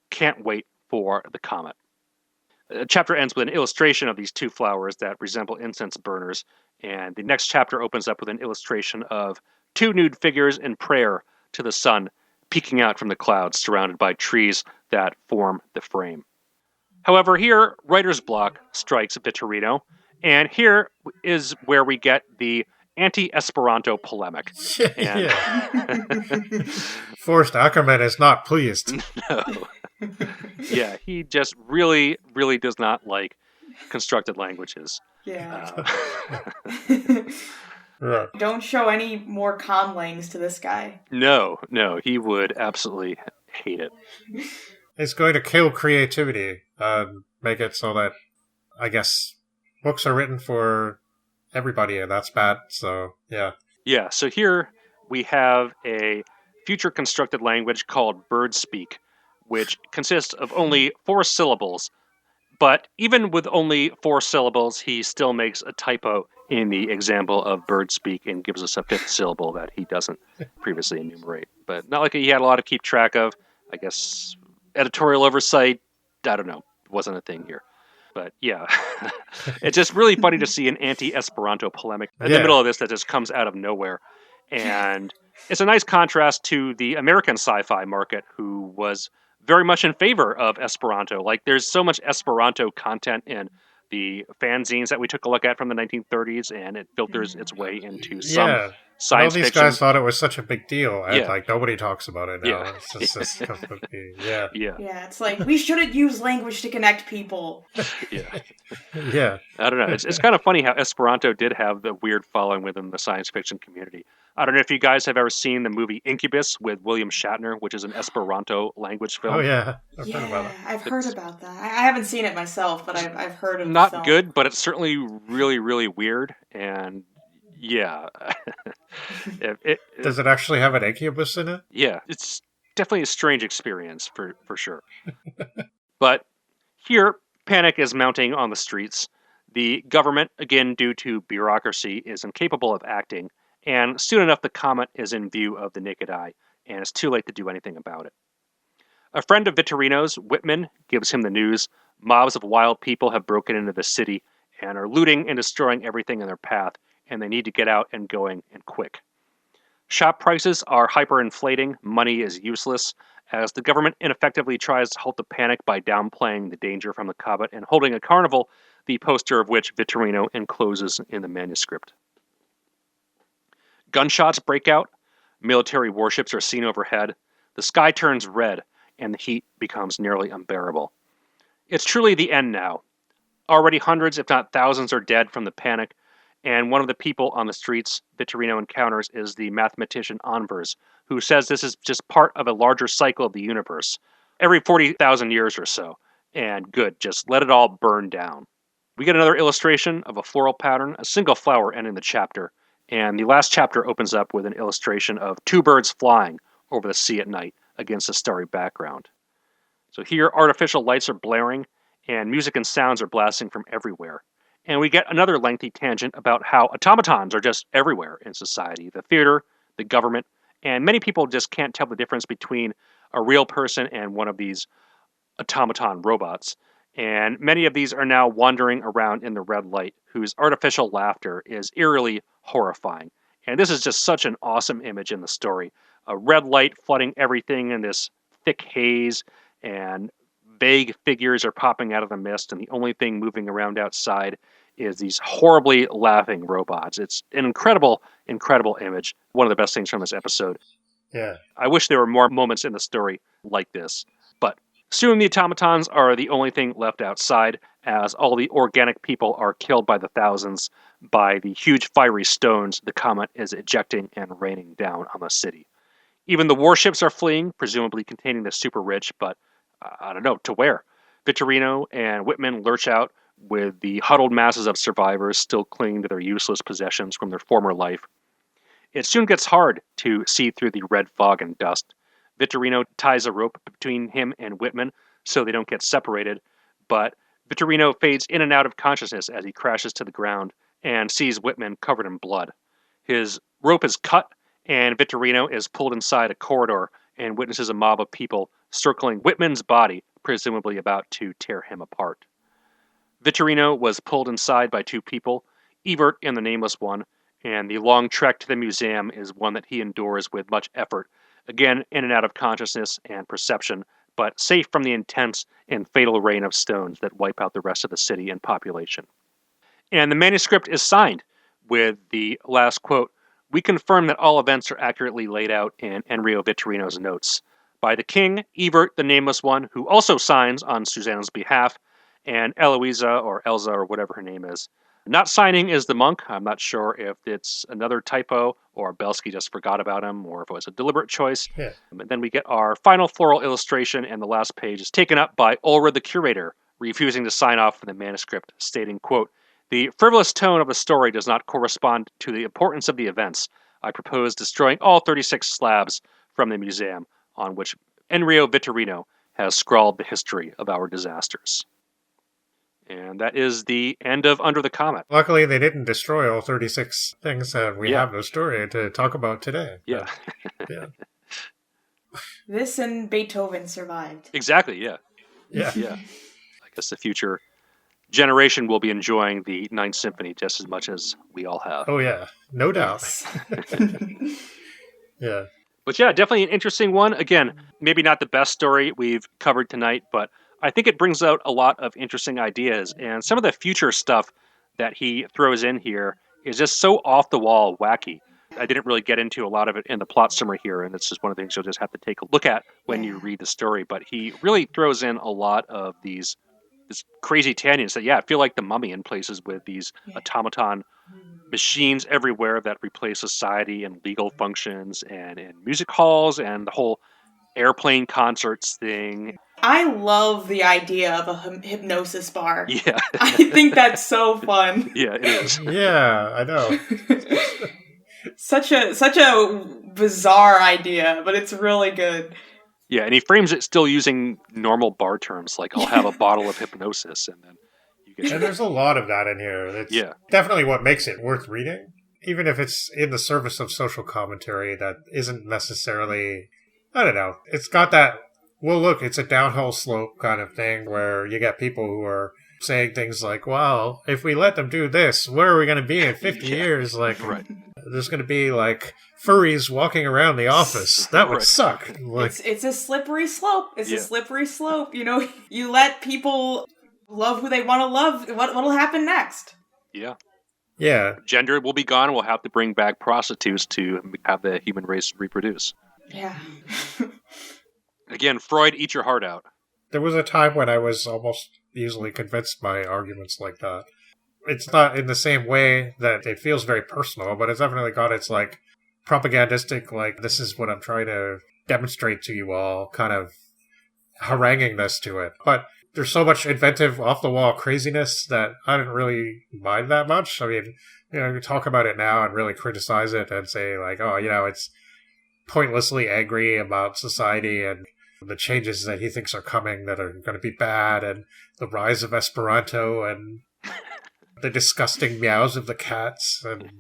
can't wait for the comet. The chapter ends with an illustration of these two flowers that resemble incense burners, and the next chapter opens up with an illustration of two nude figures in prayer to the sun, peeking out from the clouds surrounded by trees that form the frame. However, here, writer's block strikes Vittorino, and here is where we get the anti-Esperanto polemic. And
Forced Ackerman is not pleased.
No. Yeah, he just really, really does not like constructed languages.
Yeah.
Right.
Don't show any more conlangs to this guy.
No, he would absolutely hate it.
It's going to kill creativity. Make it so that, I guess, books are written for everybody, and that's bad. So, yeah.
Yeah, so here we have a future constructed language called bird speak, which consists of only 4 syllables. But even with only 4 syllables, he still makes a typo in the example of bird speak and gives us a 5th syllable that he doesn't previously enumerate. But not like he had a lot to keep track of. I guess editorial oversight, I don't know, wasn't a thing here. But yeah, it's just really funny to see an anti-Esperanto polemic in the middle of this that just comes out of nowhere. And it's a nice contrast to the American sci-fi market, who was very much in favor of Esperanto. Like, there's so much Esperanto content in the fanzines that we took a look at from the 1930s, and it filters its way into some science
fiction. All these guys thought it was such a big deal, and like nobody talks about it now.
Yeah.
It's just completely,
Yeah, it's like, we shouldn't use language to connect people.
Yeah.
I don't know. It's kind of funny how Esperanto did have the weird following within the science fiction community. I don't know if you guys have ever seen the movie Incubus with William Shatner, which is an Esperanto language film.
Oh, yeah. I've heard about it.
I've heard about that. I haven't seen it myself, but I've heard of it.
Not good, but it's certainly really, really weird. And yeah.
Does it actually have an incubus in it?
Yeah, it's definitely a strange experience for sure. But here, panic is mounting on the streets. The government, again due to bureaucracy, is incapable of acting. And soon enough, the comet is in view of the naked eye, and it's too late to do anything about it. A friend of Vittorino's, Whitman, gives him the news. Mobs of wild people have broken into the city and are looting and destroying everything in their path, and they need to get out and going, and quick. Shop prices are hyperinflating, money is useless, as the government ineffectively tries to halt the panic by downplaying the danger from the comet and holding a carnival, the poster of which Vittorino encloses in the manuscript. Gunshots break out, military warships are seen overhead, the sky turns red, and the heat becomes nearly unbearable. It's truly the end now. Already hundreds, if not thousands, are dead from the panic, and one of the people on the streets Vittorino encounters is the mathematician Anvers, who says this is just part of a larger cycle of the universe, every 40,000 years or so, and good, just let it all burn down. We get another illustration of a floral pattern, a single flower ending the chapter, And the last chapter opens up with an illustration of two birds flying over the sea at night against a starry background. So here, artificial lights are blaring, and music and sounds are blasting from everywhere. And we get another lengthy tangent about how automatons are just everywhere in society, the theater, the government, and many people just can't tell the difference between a real person and one of these automaton robots. And many of these are now wandering around in the red light, whose artificial laughter is eerily horrifying. And this is just such an awesome image in the story. A red light flooding everything in this thick haze, and vague figures are popping out of the mist, and the only thing moving around outside is these horribly laughing robots. It's an incredible, incredible image. One of the best things from this episode.
Yeah.
I wish there were more moments in the story like this. But soon the automatons are the only thing left outside, as all the organic people are killed by the thousands by the huge fiery stones the comet is ejecting and raining down on the city. Even the warships are fleeing, presumably containing the super rich, but I don't know, to where? Vittorino and Whitman lurch out with the huddled masses of survivors still clinging to their useless possessions from their former life. It soon gets hard to see through the red fog and dust. Vittorino ties a rope between him and Whitman so they don't get separated, but Vittorino fades in and out of consciousness as he crashes to the ground and sees Whitman covered in blood. His rope is cut, and Vittorino is pulled inside a corridor and witnesses a mob of people circling Whitman's body, presumably about to tear him apart. Vittorino was pulled inside by two people, Ebert and the nameless one, and the long trek to the museum is one that he endures with much effort, again in and out of consciousness and perception, but safe from the intense and fatal rain of stones that wipe out the rest of the city and population. And the manuscript is signed with the last quote, "We confirm that all events are accurately laid out in Enrio Vittorino's notes. By the king, Ebert, the nameless one, who also signs on Susanna's behalf, and Eloisa, or Elza, or whatever her name is. Not signing is the monk. I'm not sure if it's another typo, or Belsky just forgot about him, or if it was a deliberate choice.
Yeah.
And then we get our final floral illustration, and the last page is taken up by Ulrich the curator, refusing to sign off for the manuscript, stating, quote, "The frivolous tone of the story does not correspond to the importance of the events. I propose destroying all 36 slabs from the museum on which Enrio Vittorino has scrawled the history of our disasters." And that is the end of Under the Comet.
Luckily, they didn't destroy all 36 things that we have no story to talk about today.
Yeah.
Yeah.
This and Beethoven survived.
Exactly, yeah.
Yeah.
Yeah. I guess the future generation will be enjoying the Ninth Symphony just as much as we all have.
Oh, yeah. No doubt.
Yes.
Yeah.
But yeah, definitely an interesting one. Again, maybe not the best story we've covered tonight, but I think it brings out a lot of interesting ideas. And some of the future stuff that he throws in here is just so off the wall wacky. I didn't really get into a lot of it in the plot summary here, and it's just one of the things you'll just have to take a look at when you read the story. But he really throws in a lot of this crazy tangents that, I feel like the Mummy in places with these automaton machines everywhere that replace society and legal functions and music halls and the whole airplane concerts thing.
I love the idea of a hypnosis bar.
Yeah.
I think that's so fun.
Yeah, it is.
Yeah, I know.
Such a bizarre idea, but it's really good.
Yeah, and he frames it still using normal bar terms, like I'll have a bottle of hypnosis, and then you get...
And there's a lot of that in here. It's definitely what makes it worth reading, even if it's in the service of social commentary that isn't necessarily, I don't know, it's got that, well, look, it's a downhill slope kind of thing where you get people who are saying things like, well, if we let them do this, where are we going to be in 50 years? Like, there's going to be, like, furries walking around the office. That would suck. Like,
it's a slippery slope. It's a slippery slope. You know, you let people love who they want to love. What'll happen next?
Yeah.
Yeah.
Gender will be gone. We'll have to bring back prostitutes to have the human race reproduce.
Yeah.
Again, Freud, eat your heart out.
There was a time when I was almost easily convinced by arguments like that. It's not in the same way that it feels very personal, but it's definitely got its, like, propagandistic, like, this is what I'm trying to demonstrate to you all, kind of haranguingness to it. But there's so much inventive, off-the-wall craziness that I didn't really mind that much. I mean, you talk about it now and really criticize it and say like, oh, it's pointlessly angry about society and the changes that he thinks are coming that are going to be bad, and the rise of Esperanto and the disgusting meows of the cats and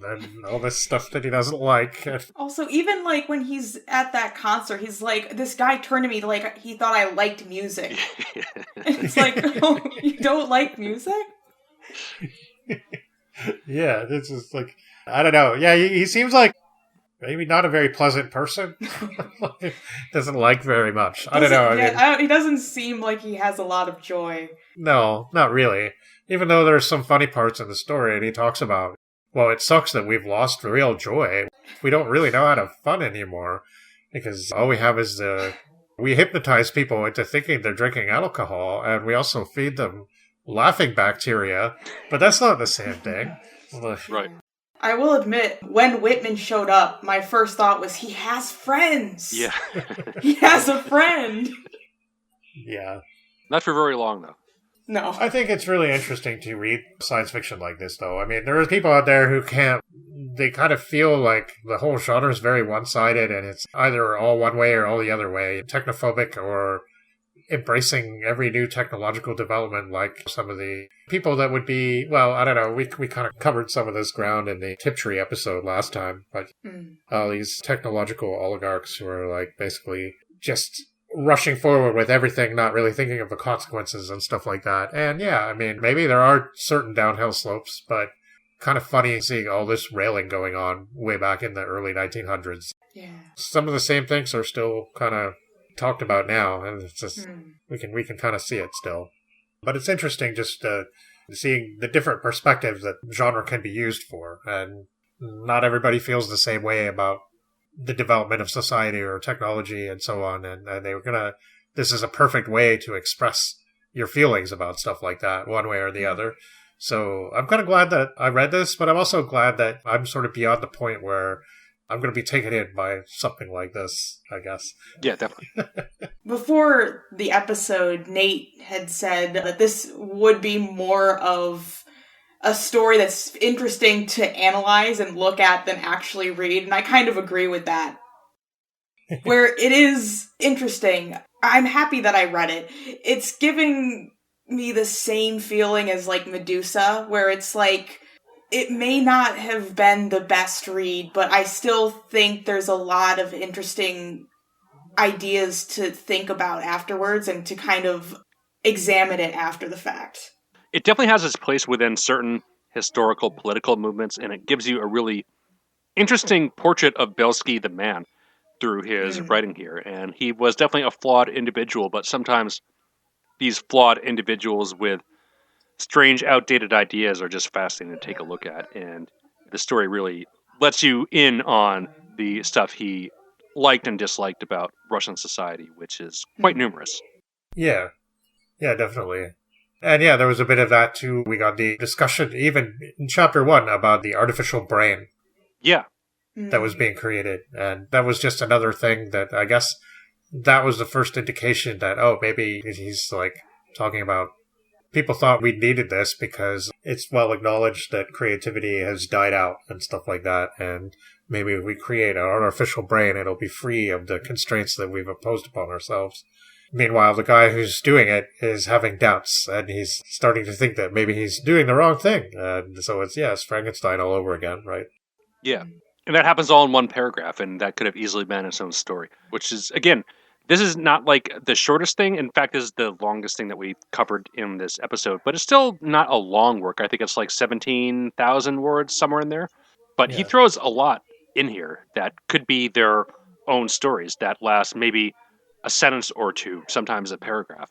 all this stuff that he doesn't like.
Also, even like when he's at that concert, he's like, this guy turned to me like he thought I liked music. It's like, oh, you don't like music?
Yeah, it's just like, I don't know. Yeah, he seems like maybe not a very pleasant person. Doesn't like very much. I don't know.
He doesn't seem like he has a lot of joy.
No, not really. Even though there's some funny parts in the story, and he talks about, well, it sucks that we've lost real joy. We don't really know how to have fun anymore, because all we have is we hypnotize people into thinking they're drinking alcohol, and we also feed them laughing bacteria, but that's not the same thing.
Right.
I will admit, when Whitman showed up, my first thought was, he has friends!
Yeah.
He has a friend!
Yeah.
Not for very long, though.
No.
I think it's really interesting to read science fiction like this, though. I mean, there are people out there who they kind of feel like the whole genre is very one-sided, and it's either all one way or all the other way, technophobic or embracing every new technological development, like some of the people that would be, well, I don't know, we kind of covered some of this ground in the Tiptree episode last time, but all these technological oligarchs who are like basically just rushing forward with everything, not really thinking of the consequences and stuff like that. And yeah, I mean, maybe there are certain downhill slopes, but kind of funny seeing all this railing going on way back in the early 1900s.
Yeah.
Some of the same things are still kind of talked about now, and it's just we can kind of see it still. But it's interesting just seeing the different perspectives that genre can be used for, and not everybody feels the same way about the development of society or technology and so on, and they were this is a perfect way to express your feelings about stuff like that, one way or the other. So I'm kind of glad that I read this, but I'm also glad that I'm sort of beyond the point where I'm going to be taken in by something like this, I guess.
Yeah, definitely.
Before the episode, Nate had said that this would be more of a story that's interesting to analyze and look at than actually read, and I kind of agree with that. Where it is interesting, I'm happy that I read it. It's giving me the same feeling as, like, Medusa, where it's like, it may not have been the best read, but I still think there's a lot of interesting ideas to think about afterwards and to kind of examine it after the fact.
It definitely has its place within certain historical political movements, and it gives you a really interesting portrait of Belsky the man through his writing here. And he was definitely a flawed individual, but sometimes these flawed individuals with strange, outdated ideas are just fascinating to take a look at. And the story really lets you in on the stuff he liked and disliked about Russian society, which is quite numerous.
Yeah, definitely. And yeah, there was a bit of that too. We got the discussion, even in chapter 1, about the artificial brain.
Yeah.
That was being created. And that was just another thing that I guess that was the first indication that, oh, maybe he's like talking about people thought we needed this because it's well acknowledged that creativity has died out and stuff like that. And maybe if we create an artificial brain, it'll be free of the constraints that we've imposed upon ourselves. Meanwhile, the guy who's doing it is having doubts, and he's starting to think that maybe he's doing the wrong thing. And so it's Frankenstein all over again, right?
Yeah. And that happens all in one paragraph, and that could have easily been its own story, which is, again, this is not like the shortest thing. In fact, this is the longest thing that we covered in this episode, but it's still not a long work. I think it's like 17,000 words, somewhere in there. But he throws a lot in here that could be their own stories that last maybe a sentence or two, sometimes a paragraph.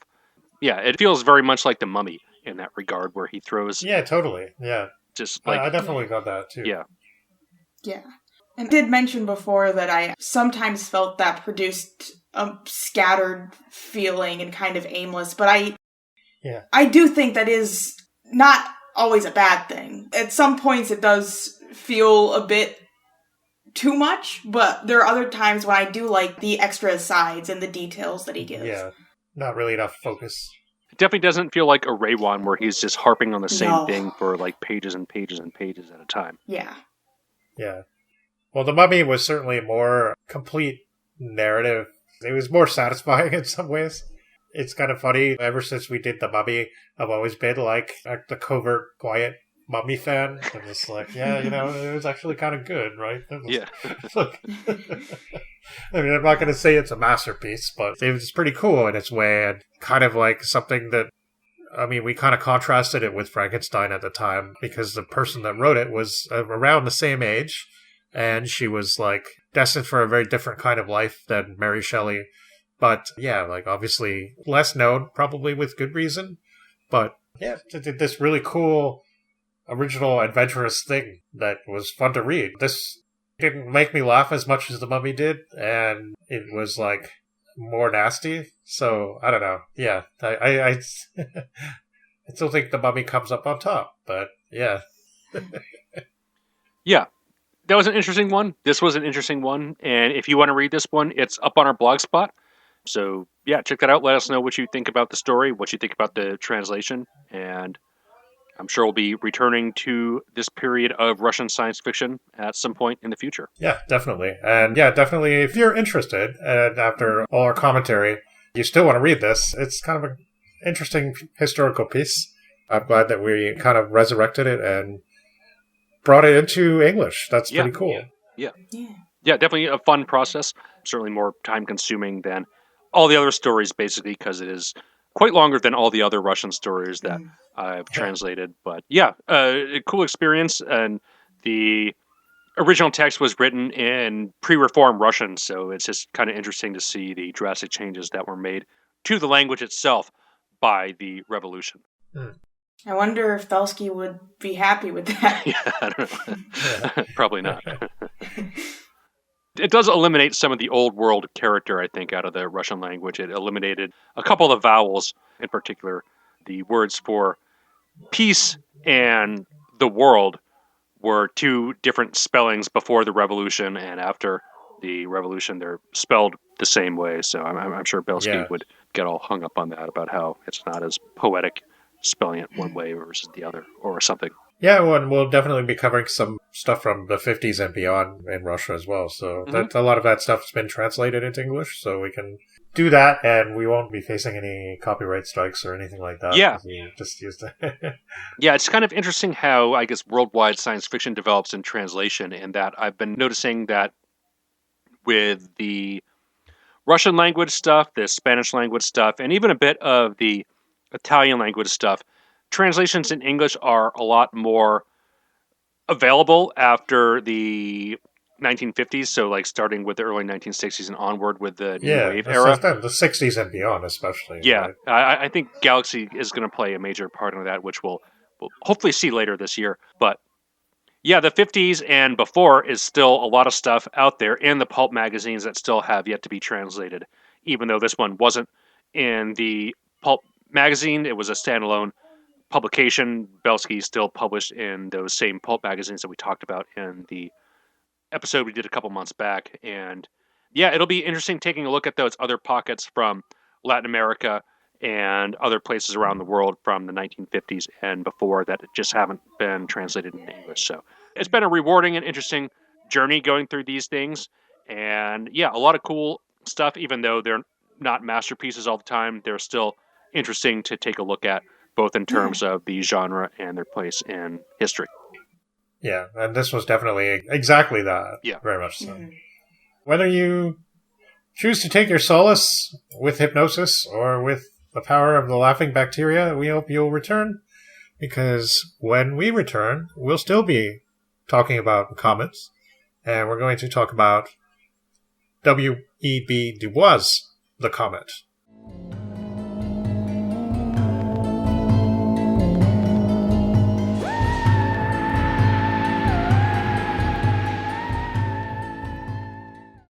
Yeah, it feels very much like The Mummy in that regard, where he throws...
Yeah, totally. Yeah.
Just like...
I definitely got that, too.
Yeah.
Yeah. And I did mention before that I sometimes felt that produced a scattered feeling and kind of aimless, but I do think that is not always a bad thing. At some points it does feel a bit too much, but there are other times when I do like the extra asides and the details that he gives.
Yeah, not really enough focus.
Definitely doesn't feel like a Ray one where he's just harping on the same
No.
thing for like pages and pages and pages at a time.
Yeah.
Yeah. Well, The Mummy was certainly a more complete narrative. It was more satisfying in some ways. It's kind of funny. Ever since we did The Mummy, I've always been like the covert, quiet Mummy fan. I'm just like, yeah, it was actually kind of good, right?
Yeah.
Look, I mean, I'm not going to say it's a masterpiece, but it was pretty cool in its way, and kind of like something that, I mean, we kind of contrasted it with Frankenstein at the time because the person that wrote it was around the same age, and she was like destined for a very different kind of life than Mary Shelley. But yeah, like obviously less known, probably with good reason. But yeah, it did this really cool, original, adventurous thing that was fun to read. This didn't make me laugh as much as The Mummy did, and it was like more nasty. So I don't know. Yeah, I still think The Mummy comes up on top. But yeah,
Yeah. That was an interesting one. This was an interesting one. And if you want to read this one, it's up on our blog spot. So, yeah, check that out. Let us know what you think about the story, what you think about the translation. And I'm sure we'll be returning to this period of Russian science fiction at some point in the future.
Yeah, definitely. And yeah, definitely, if you're interested, and after all our commentary, you still want to read this, it's kind of an interesting historical piece. I'm glad that we kind of resurrected it and brought it into English. That's pretty cool.
Yeah, definitely a fun process. Certainly more time-consuming than all the other stories, basically, because it is quite longer than all the other Russian stories that I've translated. But yeah, a cool experience. And the original text was written in pre-reform Russian, so it's just kind of interesting to see the drastic changes that were made to the language itself by the revolution.
I wonder if Belsky would be happy with that.
Yeah, I don't know. Probably not. It does eliminate some of the old world character, I think, out of the Russian language. It eliminated a couple of vowels, in particular. The words for peace and the world were two different spellings before the revolution, and after the revolution, they're spelled the same way. So I'm sure Belsky would get all hung up on that, about how it's not as poetic spelling it one way versus the other, or something.
Yeah, well, and we'll definitely be covering some stuff from the 50s and beyond in Russia as well. So that a lot of that stuff's been translated into English, so we can do that, and we won't be facing any copyright strikes or anything like that.
Yeah.
We just used it.
Yeah, it's kind of interesting how, I guess, worldwide science fiction develops in translation, and that I've been noticing that with the Russian language stuff, the Spanish language stuff, and even a bit of the Italian language stuff, translations in English are a lot more available after the 1950s, so like starting with the early 1960s and onward with the New Wave era.
The 60s and beyond especially.
Yeah,
right?
I think Galaxy is going to play a major part in that, which we'll hopefully see later this year. But yeah, the 50s and before is still a lot of stuff out there in the pulp magazines that still have yet to be translated, even though this one wasn't in the pulp magazine. It was a standalone publication. Belsky still published in those same pulp magazines that we talked about in the episode we did a couple months back. And yeah, it'll be interesting taking a look at those other pockets from Latin America and other places around the world from the 1950s and before that just haven't been translated into English. So it's been a rewarding and interesting journey going through these things. And yeah, a lot of cool stuff, even though they're not masterpieces all the time, they're still interesting to take a look at, both in terms of the genre and their place in history.
Yeah, and this was definitely exactly that.
Yeah.
Very much so. Whether you choose to take your solace with hypnosis or with the power of the laughing bacteria, we hope you'll return, because when we return, we'll still be talking about comets, and we're going to talk about W.E.B. Du Bois' The Comet.